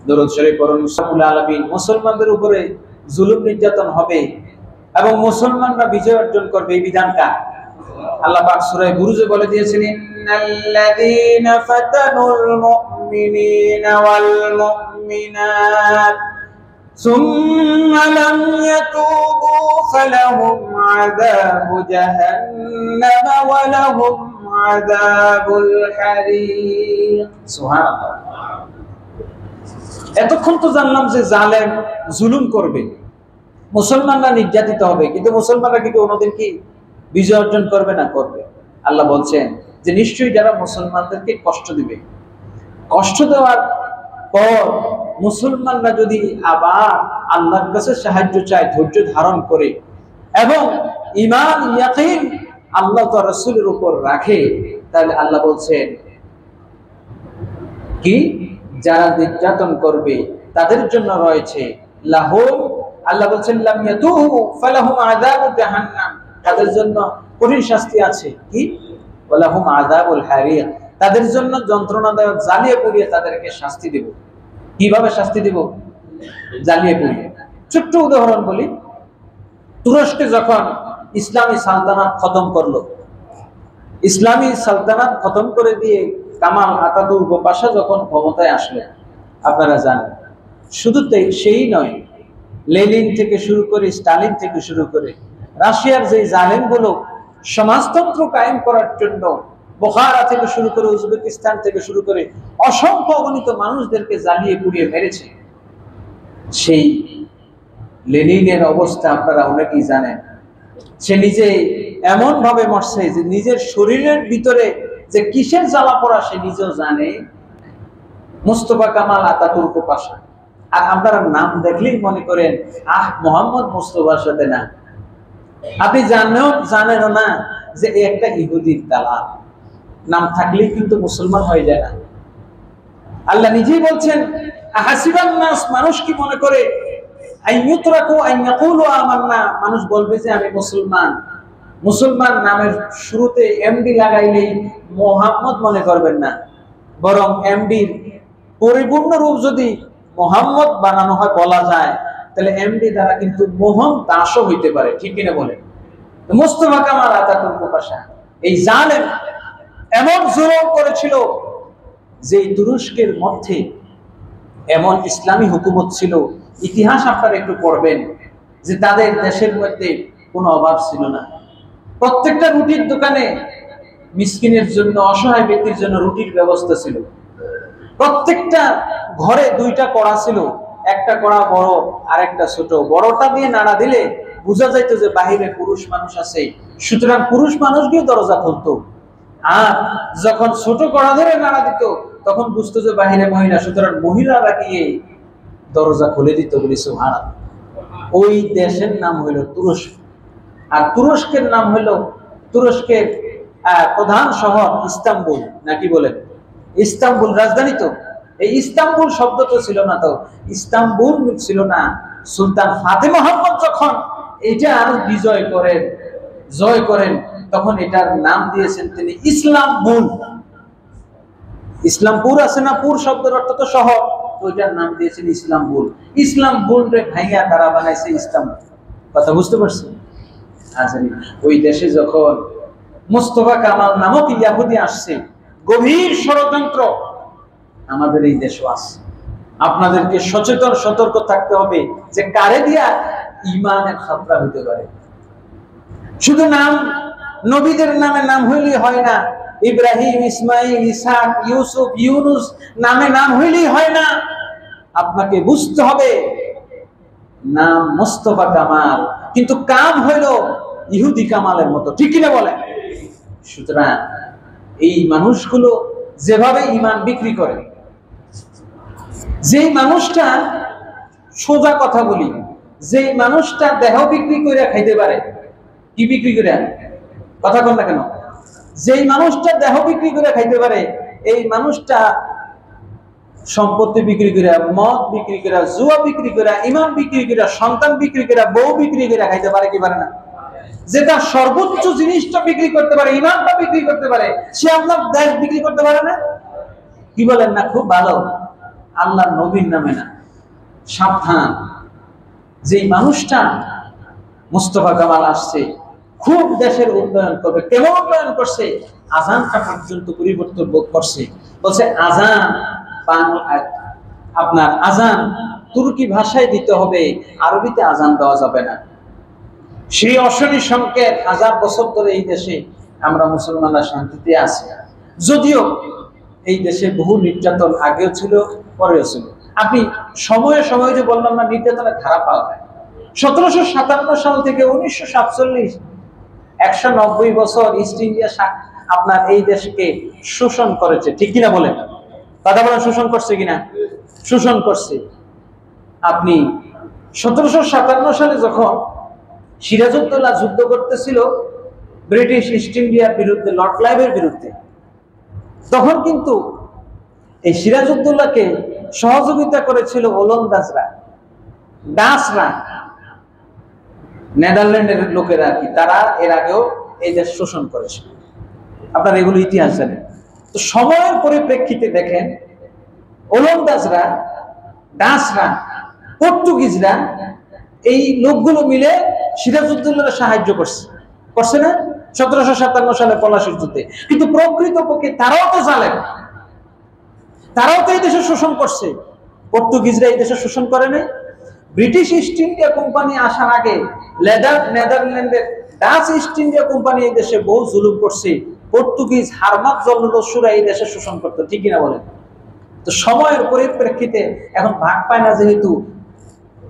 দরুদ শরীফ পড়ুন। রাব্বুল আলামিন মুসলমানদের উপরে জুলুম নির্যাতন হবে এবং মুসলমানরা বিজয় অর্জন করবে, এই বিধানটা আল্লাহ পাক সূরা বুরুজে বলে দিয়েছেন, ইন্নাল্লাযীনা ফাতানুল মুমিনিনা ওয়াল মুমিনাত সুম্মা লাম ইয়াতুবু ফালাহুম আযাবু জাহান্নাম ওয়া লাহুম আযাবুল হারিক। সুবহানাল্লাহ। এতক্ষণ তো জানলাম যে জালেম জুলুম করবে, মুসলমানরা নির্যাতিত হবে, কিন্তু মুসলমানরা কি কোনোদিন কি বিজয় অর্জন করবে না? করবে। আল্লাহ বলছেন যে নিশ্চয়ই যারা মুসলমানদেরকে কষ্ট দিবে, কষ্ট দেওয়ার পর মুসলমানরা যদি আবার আল্লাহর কাছে সাহায্য চায়, ধৈর্য ধারণ করে এবং ঈমান ইয়াকিন আল্লাহ তার রাসূলের উপর রাখে, তাহলে আল্লাহ বলছেন কি, যারা নির্যাতন করবে তাদের জন্য রয়েছে লাহুম, আল্লাহ বলছেন লাম ইয়াতুবু ফালাহুম আযাবু জাহান্নাম, তাদের জন্য কঠিন শাস্তি আছে। কি? ওয়ালাহুম আযাবুল হারিক, তাদের জন্য যন্ত্রণাদায়ক জ্বালিয়ে পুড়িয়ে তাদেরকে শাস্তি দেব। কিভাবে শাস্তি দেব? জ্বালিয়ে পুড়িয়ে। ছোট্ট উদাহরণ বলি, তুরস্কে যখন ইসলামী সালতানাত খতম করলো, ইসলামী সালতানাত খতম করে দিয়ে কামাল আতাতুর্ক পাশা যখন ক্ষমতায় আসলেন, আপনারা জানেন, শুধু সেই নয়, লেনিন থেকে শুরু করে, স্টালিন থেকে শুরু করে রাশিয়ার যে জালেমগুলো সমাজতন্ত্র কায়েম করার জন্য বুখারা থেকে শুরু করে, উজবেকিস্তান থেকে শুরু করে অসংখ্য অগণিত মানুষদেরকে জ্বালিয়ে পুড়িয়ে মেরেছে, সেই লেনিনের অবস্থা আপনারা অনেকেই জানেন। সে নিজে এমন ভাবে মরছে যে নিজের শরীরের ভিতরে যে কিসের জ্বালা পড়া সে নিজেও জানে। মুস্তফা কামাল আতাতুর্ক পাশা, আর আপনারা নাম দেখলেই মনে করেন আহ মোহাম্মদ মুস্তফার সাথে না। আপনি জানেন না যে একটা ইহুদির দালাল, নাম থাকলেই কিন্তু মুসলমান হয়ে যায় না। আল্লাহ নিজেই বলছেন হাসিবান নাস, মানুষ কি মনে করে আইয়ুতরাকু আইয়াকুলু আমান্না, মানুষ বলবে যে আমি মুসলমান। মুসলমান নামের শুরুতে এমডি লাগাইলেই মোহাম্মদ মনে করবেন না, বরং এমডির পরিপূর্ণ রূপ যদি মোহাম্মদ বানানো হয় বলা যায়, তাহলে এমডি দ্বারা কিন্তু মোহন দাসও হইতে পারে, ঠিক কিনা বলেন? মোস্তফা কামাল আতাতুর্ক পাশা এই জালেম এমন জুলুম করেছিল যে তুরস্কের মধ্যে এমন ইসলামী হুকুমত ছিল, ইতিহাস আপনারা একটু পড়বেন, যে তাদের দেশের মধ্যে কোনো অভাব ছিল না। প্রত্যেকটা রুটির দোকানে মিসকিনের জন্য, অসহায় ব্যক্তির জন্য রুটির ব্যবস্থা ছিল। প্রত্যেকটা ঘরে দুইটা কড়া ছিল, একটা কড়া বড় আর একটা ছোট। বড়টা দিয়ে নাড়া দিলে বোঝা যাইতো যে বাহিরে পুরুষ মানুষ আছে, সুতরাং পুরুষ মানুষ গিয়ে দরজা খুলতো। আর যখন ছোট কড়া ধরে নাড়া দিত তখন বুঝতো যে বাহিরে মহিলা, সুতরাং মহিলারা গিয়ে দরজা খুলে দিত। বলি সুবহানাল্লাহ। ওই দেশের নাম হইল তুরস্ক। আর তুরস্কের নাম হইল, তুরস্কের প্রধান শহর ইস্তাম্বুল, নাকি বলেন? ইস্তাম্বুল রাজধানী তো। এই ইস্তাম্বুল শব্দ তো ছিল না, তো ইস্তাম্বুল ছিল না। সুলতান ফাতেমা মোহাম্মদ যখন এটা বিজয় করেন, জয় করেন, তখন এটার নাম দিয়েছেন তিনি ইসলামপুর। ইসলামপুর আছে না, পুর শব্দের অর্থ তো শহর, ওইটার নাম দিয়েছেন ইসলামপুর। ইসলামপুর রে ভাইয়া তারা বানাইছে ইস্তাম্বুল। কথা বুঝতে পারছেন? ওই দেশে যখন মুস্তফা কামাল নামক ইয়াহুদি আসছে, গভীর ষড়যন্ত্র আমাদের এই দেশও আছে। আপনাদেরকে সচেতন সতর্ক থাকতে হবে যে কারে দিয়া ঈমানের খাতরা হইতে পারে। শুধু নাম, নবীদের নামে নাম হইলেই হয় না। ইব্রাহিম, ইসমাইল, ইসহাক, ইউসুফ, ইউনুস নামে নাম হইলেই হয় না। আপনাকে বুঝতে হবে নাম মুস্তফা কামাল, কিন্তু কাম হইল ইহুদি কামালের মতো, ঠিক কিনা বলেন? সুতরাং এই মানুষগুলো যেভাবে ঈমান বিক্রি করে, যেই মানুষটা, সোজা কথা বলি, যেই মানুষটা দেহ বিক্রি করে খাইতে পারে, কি বিক্রি করে, কথা কন না কেন? যেই মানুষটা দেহ বিক্রি করে খাইতে পারে, এই মানুষটা সম্পত্তি বিক্রি করে, মদ বিক্রি করে, জুয়া বিক্রি করে, ইমান বিক্রি করে, সন্তান বিক্রি করে, বউ বিক্রি করে খাইতে পারে কি পারে না? যেটা সর্বোচ্চ জিনিসটা বিক্রি করতে পারে, ইমানটা বিক্রি করতে পারে, সে আপনার দেশ বিক্রি করতে পারে না? কি বলেন না? খুব ভালো। আল্লাহ নবীর নামে না, সাবধান। যেই মানুষটা মুস্তফা কামাল আসছে, খুব দেশের উন্নয়ন করবে। কেমন উন্নয়ন করছে? আজানটা পর্যন্ত পরিবর্তন করছে। বলছে আজান আপনার আজান তুর্কি ভাষায় দিতে হবে, আরবিতে আজান দেওয়া যাবে না। সেই অশনি সংকেত 1000 বছর ধরে এই দেশে আমরা মুসলমানরা শান্তিতে আছি। যদিও এই দেশে বহু নির্যাতন আগেও ছিল, পরেও ছিল। আপনি সময়ে সময়ে যে বললাম না, নির্যাতনের ধারা পাওয়া যায়। 1757 সাল থেকে 1947, 190 বছর ইস্ট ইন্ডিয়া আপনার এই দেশকে শোষণ করেছে, ঠিক কিনা বলেন? কথা বলেন, শোষণ করছে কিনা? শোষণ করছে। আপনি 1757 সালে যখন সিরাজউদ্দৌলা যুদ্ধ করতেছিল ব্রিটিশ ইস্ট ইন্ডিয়ার বিরুদ্ধে, লর্ড ক্লাইভের বিরুদ্ধে, তখন কিন্তু এই সিরাজউদ্দৌলাকে সহযোগিতা করেছিল ওলন্দাজরা, ডাচরা, নেদারল্যান্ডের লোকেরা আর কি। তারা এর আগেও এই দেশ শোষণ করেছিল। আপনারা এগুলো ইতিহাস জানেন। তো সময়ের পরিপ্রেক্ষিতে দেখেন, ওলন্দাজরা, ডাচরা, পর্তুগিজরা, এই লোকগুলো মিলে সিরাজউদ্দৌলার সাহায্য করছে না 1757 সালে পলাশীর যুদ্ধে। কিন্তু প্রকৃতপক্ষে তারাও তো জালেম, তারাও তো এই দেশে শোষণ করছে। পর্তুগিজরা এই দেশে শোষণ করে নাই। ব্রিটিশ ইস্ট ইন্ডিয়া কোম্পানি আসার আগে নেদারল্যান্ডের ডাচ ইস্ট ইন্ডিয়া কোম্পানি এই দেশে বহু জুলুম করছে। পর্তুগিজ হারমাত জলদস্যুরা এই দেশে শোষণ করতো, ঠিক কিনা বলেন? তো সময়ের পরিপ্রেক্ষিতে এখন ভাগ পায় না, যেহেতু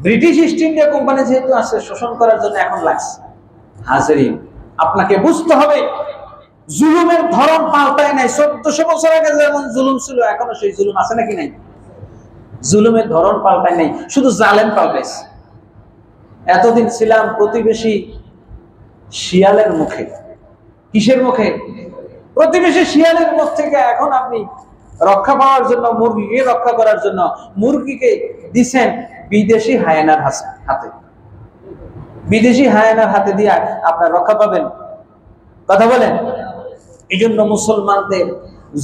ব্রিটিশ ইস্ট ইন্ডিয়া কোম্পানি যেহেতু আছে, শোষণ করার জন্য এখন লাগছে। হাজিরিন, আপনাকে বুঝতে হবে জুলুমের ধরন পাল্টায় নাই। 1400 বছর আগে যেমন জুলুম ছিল, এখনো সেই জুলুম আছে নাকি নাই? জুলুমের ধরন পাল্টায় নাই, শুধু জালেম পাল্টাইছে। এতদিন ছিলাম প্রতিবেশী শিয়ালের মুখে। কিসের মুখে? প্রতিবেশী শিয়ালের মুখ থেকে এখন আপনি রক্ষা পাওয়ার জন্য, মুরগিকে রক্ষা করার জন্য মুরগিকে দিছেন বিদেশি হায়েনার হাতে। বিদেশি হায়েনার হাতে দিয়ে আপনার রক্ষা পাবেন? কথা বলেন। এই জন্য মুসলমানদের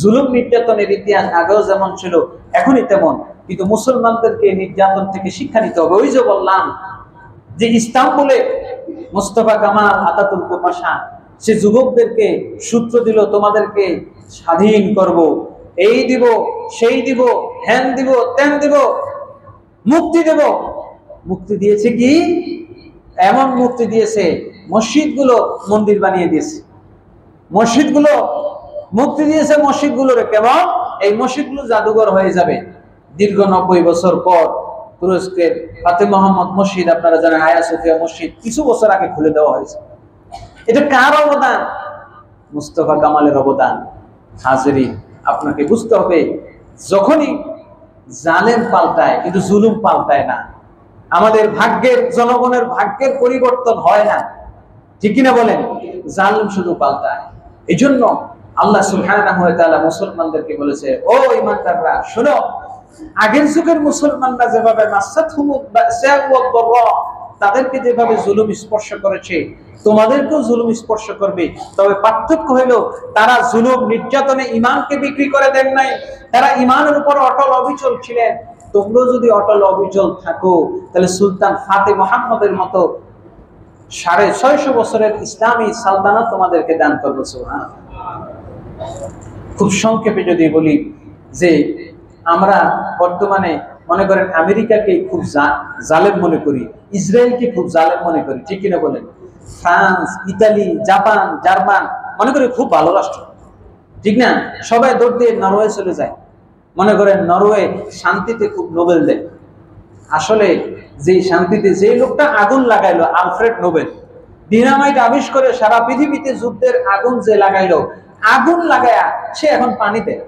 জুলুম নির্যাতনের ইতিহাস আগেও যেমন ছিল এখনই তেমন, কিন্তু মুসলমানদেরকে নির্যাতন থেকে শিক্ষা নিতে হবে। ওই যে বললাম যে ইস্তাম্বুলে মোস্তফা কামাল আতাতুর্ক পাশা সে যুবকদেরকে সূত্র দিল, তোমাদেরকে স্বাধীন করব, এই দিব, সেই দিব, হ্যান দিব, তেন দিব, মুক্তি দেব। মুক্তি দিয়েছে কি? এমন মুক্তি দিয়েছে, মসজিদগুলো মন্দির বানিয়ে দিয়েছে। মসজিদগুলো মুক্তি দিয়েছে, মসজিদগুলোরে কেমন? এই মসজিদগুলো জাদুঘর হয়ে যাবে। দীর্ঘ 90 বছর পর তুরস্কের ফাতে মোহাম্মদ মসজিদ, আপনারা জানেন হায়া সোফিয়া মসজিদ, কিছু বছর আগে খুলে দেওয়া হয়েছে। এটা কার অবদান? মুস্তফা কামালের অবদান। হাজেরিন, আপনাকে বুঝতে হবে, যখনই জালেম পাল্টায় কিন্তু জুলুম পাল্টায় না। আমাদের ভাগ্যের, জনগণের ভাগ্যের পরিবর্তন হয় না, ঠিক কিনা বলেন? জালেম শুধু পাল্টায়। এই জন্য আল্লাহ সুবহানাহু ওয়া তাআলা মুসলমানদেরকে বলেছে, ও ঈমানদাররা শোনো, আগের যুগের মুসলমানরা যেভাবে তাদেরকে যেভাবে জুলুম স্পর্শ করেছে, তোমাদেরকেও জুলুম স্পর্শ করবে। তবে পার্থক্য হলো, তারা জুলুম নির্যাতনে ঈমানকে বিক্রি করে দেন নাই, তারা ঈমানের উপর অটল অবিচল ছিলেন। তোমরা যদি অটল অবিচল থাকো, তাহলে সুলতান ফাতে মুহাম্মদের মতো 650 বছরের ইসলামী সালতানাত তোমাদেরকে দান করবো। সুবহানাল্লাহ। খুব সংক্ষেপে যদি বলি যে আমরা বর্তমানে মনে করেন আমেরিকাকে খুব জালেম মনে করি, ইসরায়েলকে খুব জালেম মনে করি, ঠিক কিনা বলেন? ফ্রান্স, ইতালি, জাপান, জার্মান মনে করি খুব ভালো রাষ্ট্র, ঠিক না? সবাই দৌড় দিয়ে নরওয়ে চলে যায়, মনে করেন নরওয়ে শান্তিতে খুব নোবেল দেয়। আসলে যে শান্তিতে, যে লোকটা আগুন লাগাইলো, আলফ্রেড নোবেল, ডিনামাইট আবিষ্কার করে সারা পৃথিবীতে যুদ্ধের আগুন যে লাগাইলো, আগুন লাগায়া সে এখন পানি দেয়,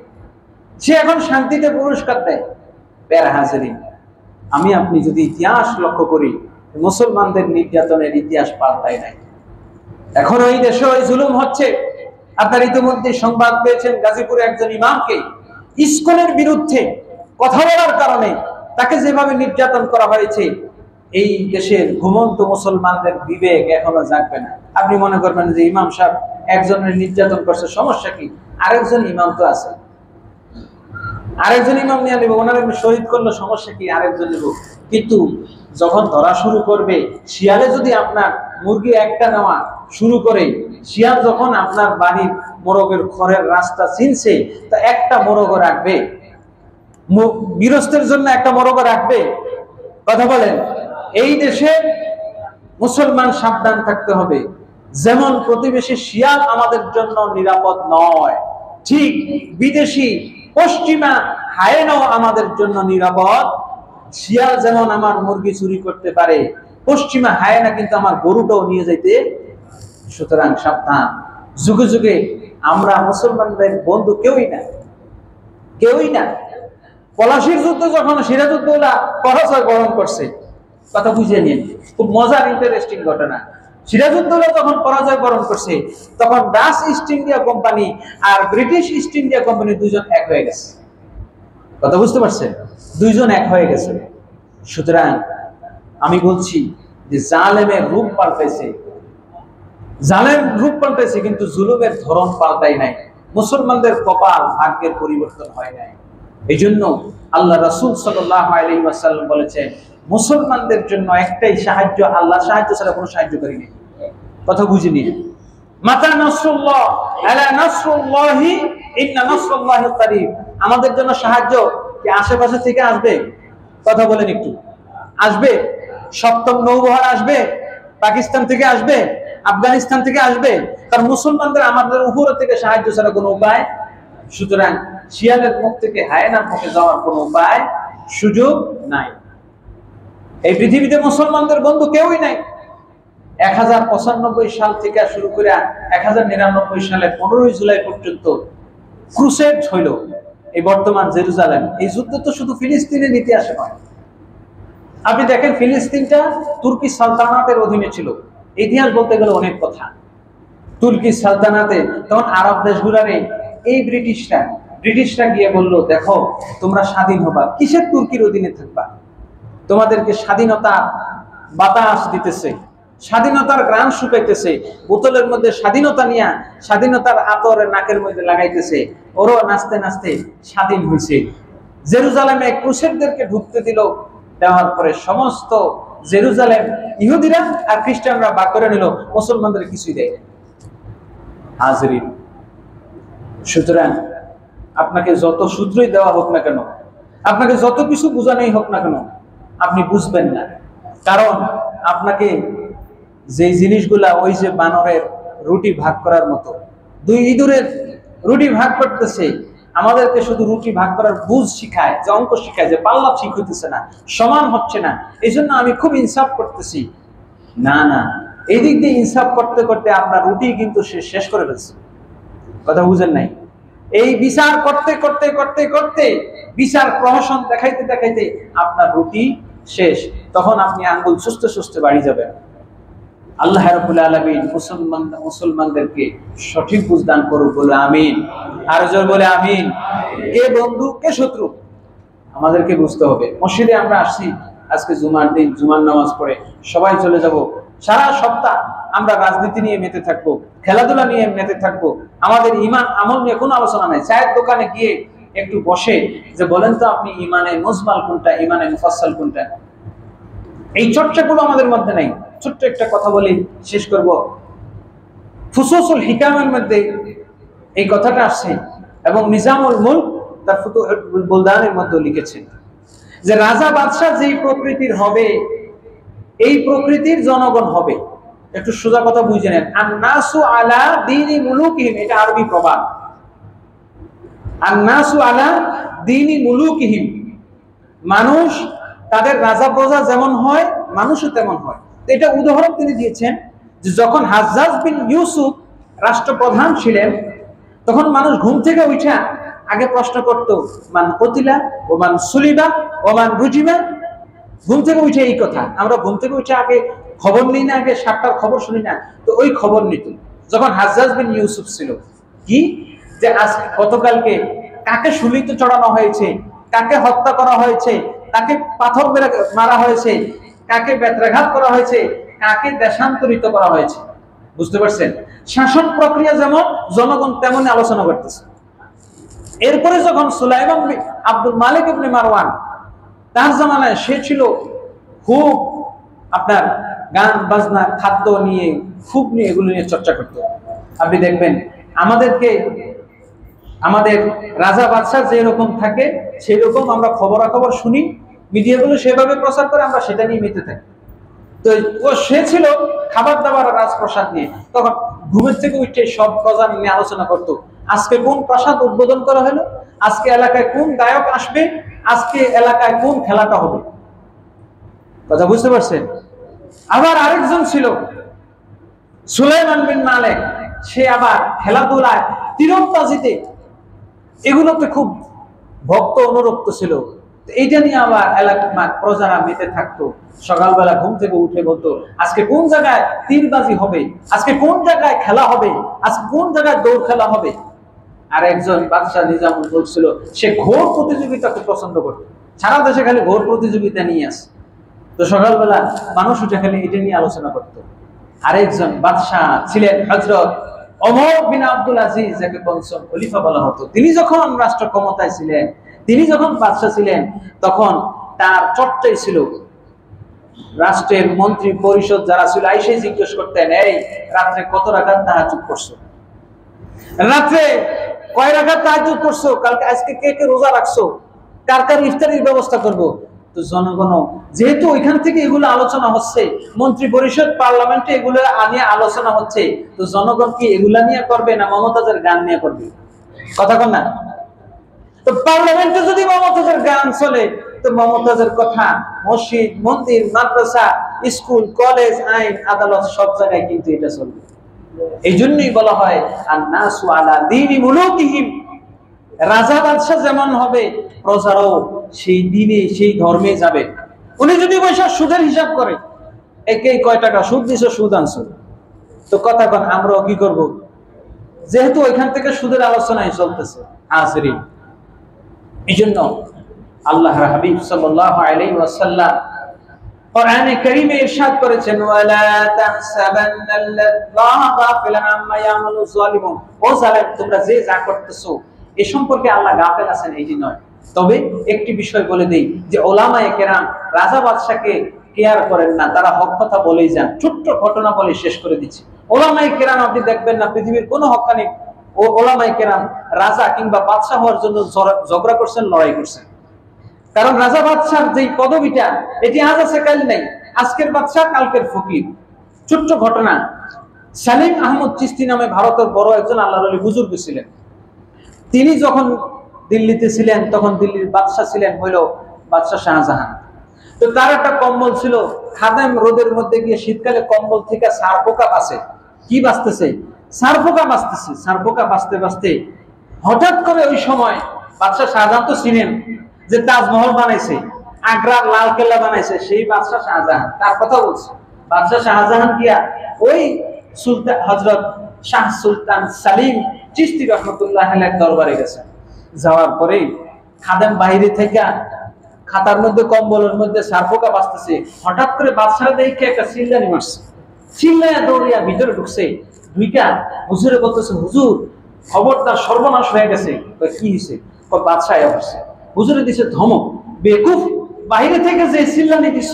সে এখন শান্তিতে পুরস্কার দেয়। প্যারা হাজেরিন, আমি আপনি যদি ইতিহাস লক্ষ্য করি, মুসলমানদের নির্যাতনের ইতিহাস পাল্টায় নাই। এখন ওই দেশে ওই জুলুম হচ্ছে। আপনার ইতিমধ্যে সংবাদ পেয়েছেন, গাজীপুরে একজন ইমামকে ইসকনের বিরুদ্ধে কথা বলার কারণে তাকে যেভাবে নির্যাতন করা হয়েছে, এই দেশের ঘুমন্ত মুসলমানদের বিবেক এখনো জাগবে না। আপনি মনে করবেন যে ইমাম সাহেব একজনের নির্যাতন করছে, সমস্যা কি? আরেকজন ইমাম তো আছে, আরেকজন ইমাম নিয়ে নেব, ওনার শহীদ করলো, সমস্যা কি? আরেকজন নেব। কিন্তু যখন ধরা শুরু করবে, শিয়ালে যদি আপনার মুরগি একটা নেওয়া শুরু করে, শিয়াল যখন আপনার বাড়ির মোরগের খড়ের রাস্তা চিনছে, তা একটা মোরগ রাখবে, গৃহস্থের জন্য একটা মোরগ রাখবে? কথা বলেন। এই দেশে মুসলমান সাবধান থাকতে হবে। যেমন প্রতিবেশী শিয়াল আমাদের জন্য নিরাপদ নয়, ঠিক বিদেশি পশ্চিমা হায়েনাও আমাদের জন্য নিরাপদ। শিয়াল যেমন আমার মুরগি চুরি করতে পারে, পশ্চিমা হায়েনা কিন্তু আমার গরুটাও নিয়ে যাইতে। সুতরাং সাবধান। যুগে যুগে আমরা মুসলমানদের বন্ধু কেউই না, কেউই না। পলাশির যুদ্ধ যখন সিরাজউদ্দৌলা পরাজয় বরণ করছে, কথা বুঝে নিন, খুব মজার ইন্টারেস্টিং ঘটনা। সিরাজউদ্দৌলা যখন পরাজয় বরণ করছে, তখন ডাচ ইস্ট ইন্ডিয়া কোম্পানি আর ব্রিটিশ ইস্ট ইন্ডিয়া কোম্পানি দুইজন এক হয়ে গেছে। কথা বুঝতে পারছেন? দুইজন এক হয়ে গেছে। সুতরাং আমি বলছি যে জালেমের রূপ পাল্টাইছে, জালেম রূপ পাল্টাইছে, কিন্তু জুলুমের ধরন পাল্টাই নাই। মুসলমানদের কপাল, ভাগ্যের পরিবর্তন হয় নাই। এই জন্য আল্লাহ রাসূল সাল্লাল্লাহু আলাইহি ওয়াসাল্লাম বলেছেন, মুসলমানদের জন্য একটাই সাহায্য, আল্লাহ সাহায্য ছাড়া কোনো সাহায্যকারী নেই। কথা বুঝিনি? মাতা নাসরুল্লাহ, আলা নাসরুল্লাহি ইন্না নাসরুল্লাহি কারীব। আমাদের জন্য সাহায্য কি আশেপাশে থেকে আসবে? কথা বলেন একটু। আসবে? সপ্তম নৌবহর আসবে? পাকিস্তান থেকে আসবে? আফগানিস্তান থেকে আসবে? কারণ মুসলমানদের আমাদের উপর থেকে সাহায্য ছাড়া কোনো উপায়। সুতরাং শিয়ালের মুখ থেকে হায়েনার মুখে যাওয়ার কোনো উপায়, সুযোগ নাই। এই পৃথিবীতে মুসলমানদের বন্ধু কেউই নাই। 1095 সাল থেকে শুরু করে 1099 সালের 15 জুলাই পর্যন্ত ক্রুসেড হইল এই বর্তমান জেরুজালেম। এই যুদ্ধ তো শুধু ফিলিস্তিনের ইতিহাসে নয়। আপনি দেখেন, ফিলিস্তিনটা তুর্কি সালতানাতের অধীনে ছিল। ইতিহাস বলতে গেলে অনেক কথা। তুর্কি সালতানাতে তখন আরব দেশগুলারে এই ব্রিটিশরা গিয়ে বলল, দেখো তোমরা স্বাধীন হবা, কিসের তুর্কির অধীনে থাকবা? তোমাদেরকে স্বাধীনতা বাতাস দিতেছে, স্বাধীনতার গ্রাম শুকাইতেছে, বোতলের মধ্যে স্বাধীনতা নিয়ে স্বাধীনতার আতর নাকের মধ্যে লাগাইতেছে, ওরও নাচতে নাচতে স্বাধীন হয়েছে। জেরুজালেমে ক্রুসেডদেরকে ঢুকতে দিল, দেওয়ার পরে সমস্ত জেরুজালেম ইহুদিরা আর খ্রিস্টানরা ভাগ করে নিল, মুসলমানদের কিছুই দেয় না। হাজরিন, সুতরাং আপনাকে যত সূত্রই দেওয়া হোক না কেন, আপনাকে যত কিছু বোঝানোই হোক না কেন, আপনি বুঝবেন না। কারণ আপনাকে যে জিনিসগুলা ওই যে বানরের রুটি ভাগ করার মতো, দুই ইঁদুরের রুটি ভাগ করতেছে, আমাদেরকে শুধু রুটি ভাগ করার বুঝ শিখায়, যে অঙ্ক শিখায়, যে পাল্লা ঠিক হইতেছে না, সমান হচ্ছে না, এই জন্য আমি খুব ইনসাফ করতেছি। না না, এই দিক দিয়ে ইনসাফ করতে করতে আপনার রুটি কিন্তু সে শেষ করে ফেলছে। কথা বুঝেন নাই? এই বিচার করতে করতে করতে করতে, বিচার প্রহসন দেখাইতে দেখাইতে আপনার রুটি শেষ। তখন আপনি আঙ্গুল সুস্থ সুস্থ বাড়ি যাবেন। আল্লাহ রাব্বুল আলামিন মুসলমানদেরকে সঠিক বুঝ দান করুক, বলে আমিন। আর জোর বলে আমিন। কে বন্ধু কে শত্রু আমাদেরকে বুঝতে হবে। মসজিদে আমরা আসছি, আজকে জুমার দিন, জুমার নামাজ পড়ে সবাই চলে যাব। সারা সপ্তাহ আমরা রাজনীতি নিয়ে মেতে থাকবো, খেলাধুলা নিয়ে মেতে থাকবো, আমাদের ইমান আমল নিয়ে কোনো আলোচনা নাই। চায়ের দোকানে গিয়ে একটু বসে যে বলেন তো আপনি ইমানে মুজমাল কোনটা, ইমানে মুফাসসাল কোনটা, এই চর্চাগুলো আমাদের মধ্যে নাই। ছোট্ট একটা কথা বলি, শেষ করব। ফুসুসুল হিকামের মধ্যে এই কথাটা আসছে, এবং নিজামুল মুলক তার ফুতুহুল বুলদানের মধ্যে লিখেছেন যে রাজা বাদশাহ যেই প্রকৃতির হবে, এই প্রকৃতির জনগণ হবে। একটু সোজা কথা বুঝে নেন, আন্নাসু আলা দীনি মুলুকিহিম, এটা আরবি প্রবাদ। আন্নাসু আলা দীনি মুলুকিহিম, মানুষ তাদের রাজা প্রজা যেমন হয়, মানুষও তেমন হয়। এটা উদাহরণ তিনি দিয়েছেন যে যখন হাজ্জাজ বিন ইউসুফ রাষ্ট্রপ্রধান ছিলেন, তখন মানুষ ঘুম থেকে উঠা আগে প্রশ্ন করত, মান কতিলা ও মান সুলিবা ও মান রুজিমা। ঘুম থেকে উঠে এই কথা, আমরা ঘুম থেকে উঠে আগে খবর নিই না, আগে 7টার খবর শুনি না, তো ওই খবর নিত যখন হাজ্জাজ বিন ইউসুফ ছিল। কি যে আজ গতকালকে কাকে শুলিতে চড়ানো হয়েছে, কাকে হত্যা করা হয়েছে, কাকে পাথর মেরে মারা হয়েছে, কাকে বেত্রাঘাত করা হয়েছে, কাকে দেশান্তরিত করা হয়েছে। বুঝতে পারছেন? শাসন প্রক্রিয়া যেমন, জনগণ তেমনই আলোচনা করতেছে। এরপরে যখন সুলাইমান আব্দুল মালিক ইবনে মারওয়ান, তার জামানায় সে ছিল খুব আপনার গান বাজনা, খাদ্য নিয়ে, খুব নিয়ে, এগুলো নিয়ে চর্চা করত। আপনি দেখবেন আমাদেরকে, আমাদের রাজা বাদশাহ যেরকম থাকে সেই রকম আমরা খবরাখবর শুনি, মিডিয়াগুলো সেভাবে প্রচার করে, আমরা সেটা নিয়ে মেতে থাকি। তো সে ছিল খাবার দাবার রাজপ্রাসাদ নিয়ে, তখন ঘুমের থেকে উঠে সব প্রজা নিয়ে আলোচনা করতো। আজকে কোন প্রাসাদ উদ্বোধন করা হলো, আজকে এলাকায় কোন গায়ক আসবে, আজকে এলাকায় কোন খেলাটা হবে। কথা বুঝতে পারছেন? আবার আরেকজন ছিল সুলাইমান বিন মালিক, সে আবার খেলাধুলায়, তীরন্দাজিতে, এগুলোতে খুব ভক্ত অনুরক্ত ছিল। এইটা নিয়ে আবার এলাকার প্রজারা মেতে থাকতো। সকালবেলা ঘুম থেকে উঠে বলতো, আজকে কোন জায়গায় তীরবাজি হবে, আজকে কোন জায়গায় খেলা হবে, আজকে কোন জায়গায় দৌড় খেলা হবে। আর একজন বাদশাহ নিজামুল মুলক ছিল, সে ঘোর প্রতিযোগিতাকে পছন্দ করত। সারা দেশে খালি ঘোর প্রতিযোগিতা নিয়ে আসে, তো সকালবেলা মানুষ উঠে খালি এটা নিয়ে আলোচনা করত। আরেকজন বাদশাহ ছিলেন হযরত ওমর বিন আব্দুল আজিজ, যাকে পঞ্চম খলিফা বলা হতো। তিনি যখন রাষ্ট্র ক্ষমতায় ছিলেন, তিনি যখন বাদশাহ ছিলেন, তখন তার চর্চাই ছিল রাষ্ট্রের মন্ত্রী পরিষদ যারা ছিল, আইসে জিজ্ঞেস করতেন, এই রাত্রে কত রাকাত তাহাজ্জুদ করছো, রাত্রে কয় রাকাত তাহাজ্জুদ করছো, কালকে আজকে কে কে রোজা রাখছো, কার কার ইফতারির ব্যবস্থা করব। তো জনগণ, যেহেতু ওইখান থেকে এগুলো আলোচনা হচ্ছে, মন্ত্রী পরিষদ পার্লামেন্টে এগুলো নিয়ে আলোচনা হচ্ছে, তো জনগণ কি এগুলা নিয়ে করবে না মমতাজের গান নিয়ে করবে? কথা কন না? তো পার্লামেন্টে যদি মমতাজের গান চলে, তো মমতাজের কথা মসজিদ, মন্দির, মাদ্রাসা, স্কুল, কলেজ, আইন, আদালত, সব জায়গায় কিন্তু এটা চলবে। এই জন্যই বলা হয় আন্নাসু আলা দীনি মুলুকিহিম, রাজা বাদশাহ যেমন হবে, প্রজারাও সেই দিনে সেই ধর্মে যাবে। উনি যদি পয়সা সুদের হিসাব করে, একে কয় টাকা সুদ দিছো, সুদ আনছো, তো কথা কন আমরাও কি করব? যেহেতু ওইখান থেকে সুদের আলোচনায় চলতেছে। হাজরিন, এই জন্য আল্লাহর হাবিব সাল্লাল্লাহু আলাইহি ওয়াসাল্লাম কোরআনে কারীমে ইরশাদ করেছেন ওয়ালা তাহসাবান্নাল্লাহ গাফিলান আম্মা ইয়ামালু যালিমুন, ও জালেম তোমরা যে যা করতেছো এ সম্পর্কে আল্লাহ গাফেল আছেন এই নয়। তবে একটি বিষয় বলে দেই যে ওলামায়ে কেরাম রাজা বাদশাকে কেয়ার করেন না, তারা হক কথা বলেই যান। ছোট্ট ঘটনা বলে শেষ করে দিচ্ছি। ওলামায়ে কেরাম আপনি দেখবেন না পৃথিবীর কোনো হক্কানি ও ওলামায়ে কেরাম রাজা কিংবা বাদশা হওয়ার জন্য ঝগড়া করছেন, লড়াই করছেন। কারণ রাজা বাদশার যেই পদবিটা এটি আজ আছে কাল নাই, আজকের বাদশা কালকের ফকির। ছোট্ট ঘটনা, সালিম আহমদ চিশতি নামে ভারতের বড় একজন আল্লাহর ওলি বুজুর্গ ছিলেন। তিনি যখন দিল্লিতে ছিলেন তখন দিল্লির বাদশা ছিলেন হইল বাদশা শাহজাহান। তো তার একটা কম্বল ছিল, খাদেম রোদের মধ্যে গিয়ে শীতকালে কম্বল থেকে সারপোকা বাঁচে। কি বাঁচতেছে? সারপোকা বাঁচতেছে। সারপোকা বাঁচতে বাঁচতে হঠাৎ করে ওই সময় বাদশা শাহজাহান তো ছিলেন যে তাজমহল বানাইছে, আগ্রার লাল কেল্লা বানাইছে, সেই বাদশা শাহজাহান তার কথা বলছে। বাদশা শাহজাহান গিয়া ওই সুলতান হযরত শাহ সুলতান সালিম চিশতি রহমাতুল্লাহ আলাইহির দরবারে গেছেন। যাওয়ার পরে খাদেম বাইরে থেকে খাতার মধ্যে কম্বলের মধ্যে সারপোকা বাঁচতেছে, হঠাৎ করে বাদশাহ দেখে একটা চিল্লানি মারছে। চিল্লায়া দৌড়িয়া ভিতরে ঢুকছে, দুইটা হুজুরে বলতেছে হুজুর খবরদার সর্বনাশ হয়ে গেছে। কি হয়েছে? বাদশাহ আসছে। হুজুরে দিছে ধমক, বেকুফ বাইরে থেকে যে চিল্লানি দিছ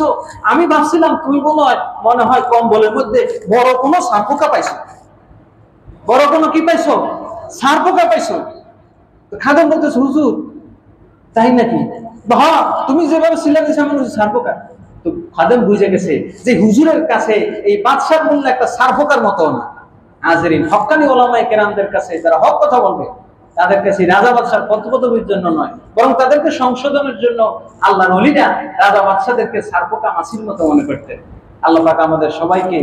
আমি ভাবছিলাম তুমি মনে হয় কম্বলের মধ্যে বড় কোনো সারপোকা পাইছো, বড় কোনো কি পাইছো? সারপোকা পাইছো। খাদেম বলতেছে হুজুর তাই নাকি? হ্যাঁ, তুমি যেভাবে চিল্লানি দিছো আমার সারপোকা। তো খাদেম বুঝে গেছে যে হুজুরের কাছে এই বাদশার মূল্য একটা সারপোকার মতো না। হাজেরিন, হক্কানি ওলামায়ে কেরামদের কাছে যারা হক কথা বলবে তাদের কাছে রাজা বাদশার পদপদবীর জন্য নয়, বরং তাদেরকে সংশোধনের জন্য আল্লাহর ওলিরা রাজা বাদশাদেরকে সারপোকা মাছির মতো মনে করতেন। আল্লাহ পাক আমাদের সবাইকে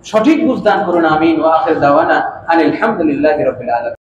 সঠিক বুঝ দান করুন, আমিন। ওয়া আখির দাওয়ানা আনিল হামদুলিল্লাহি রাব্বিল আলামিন।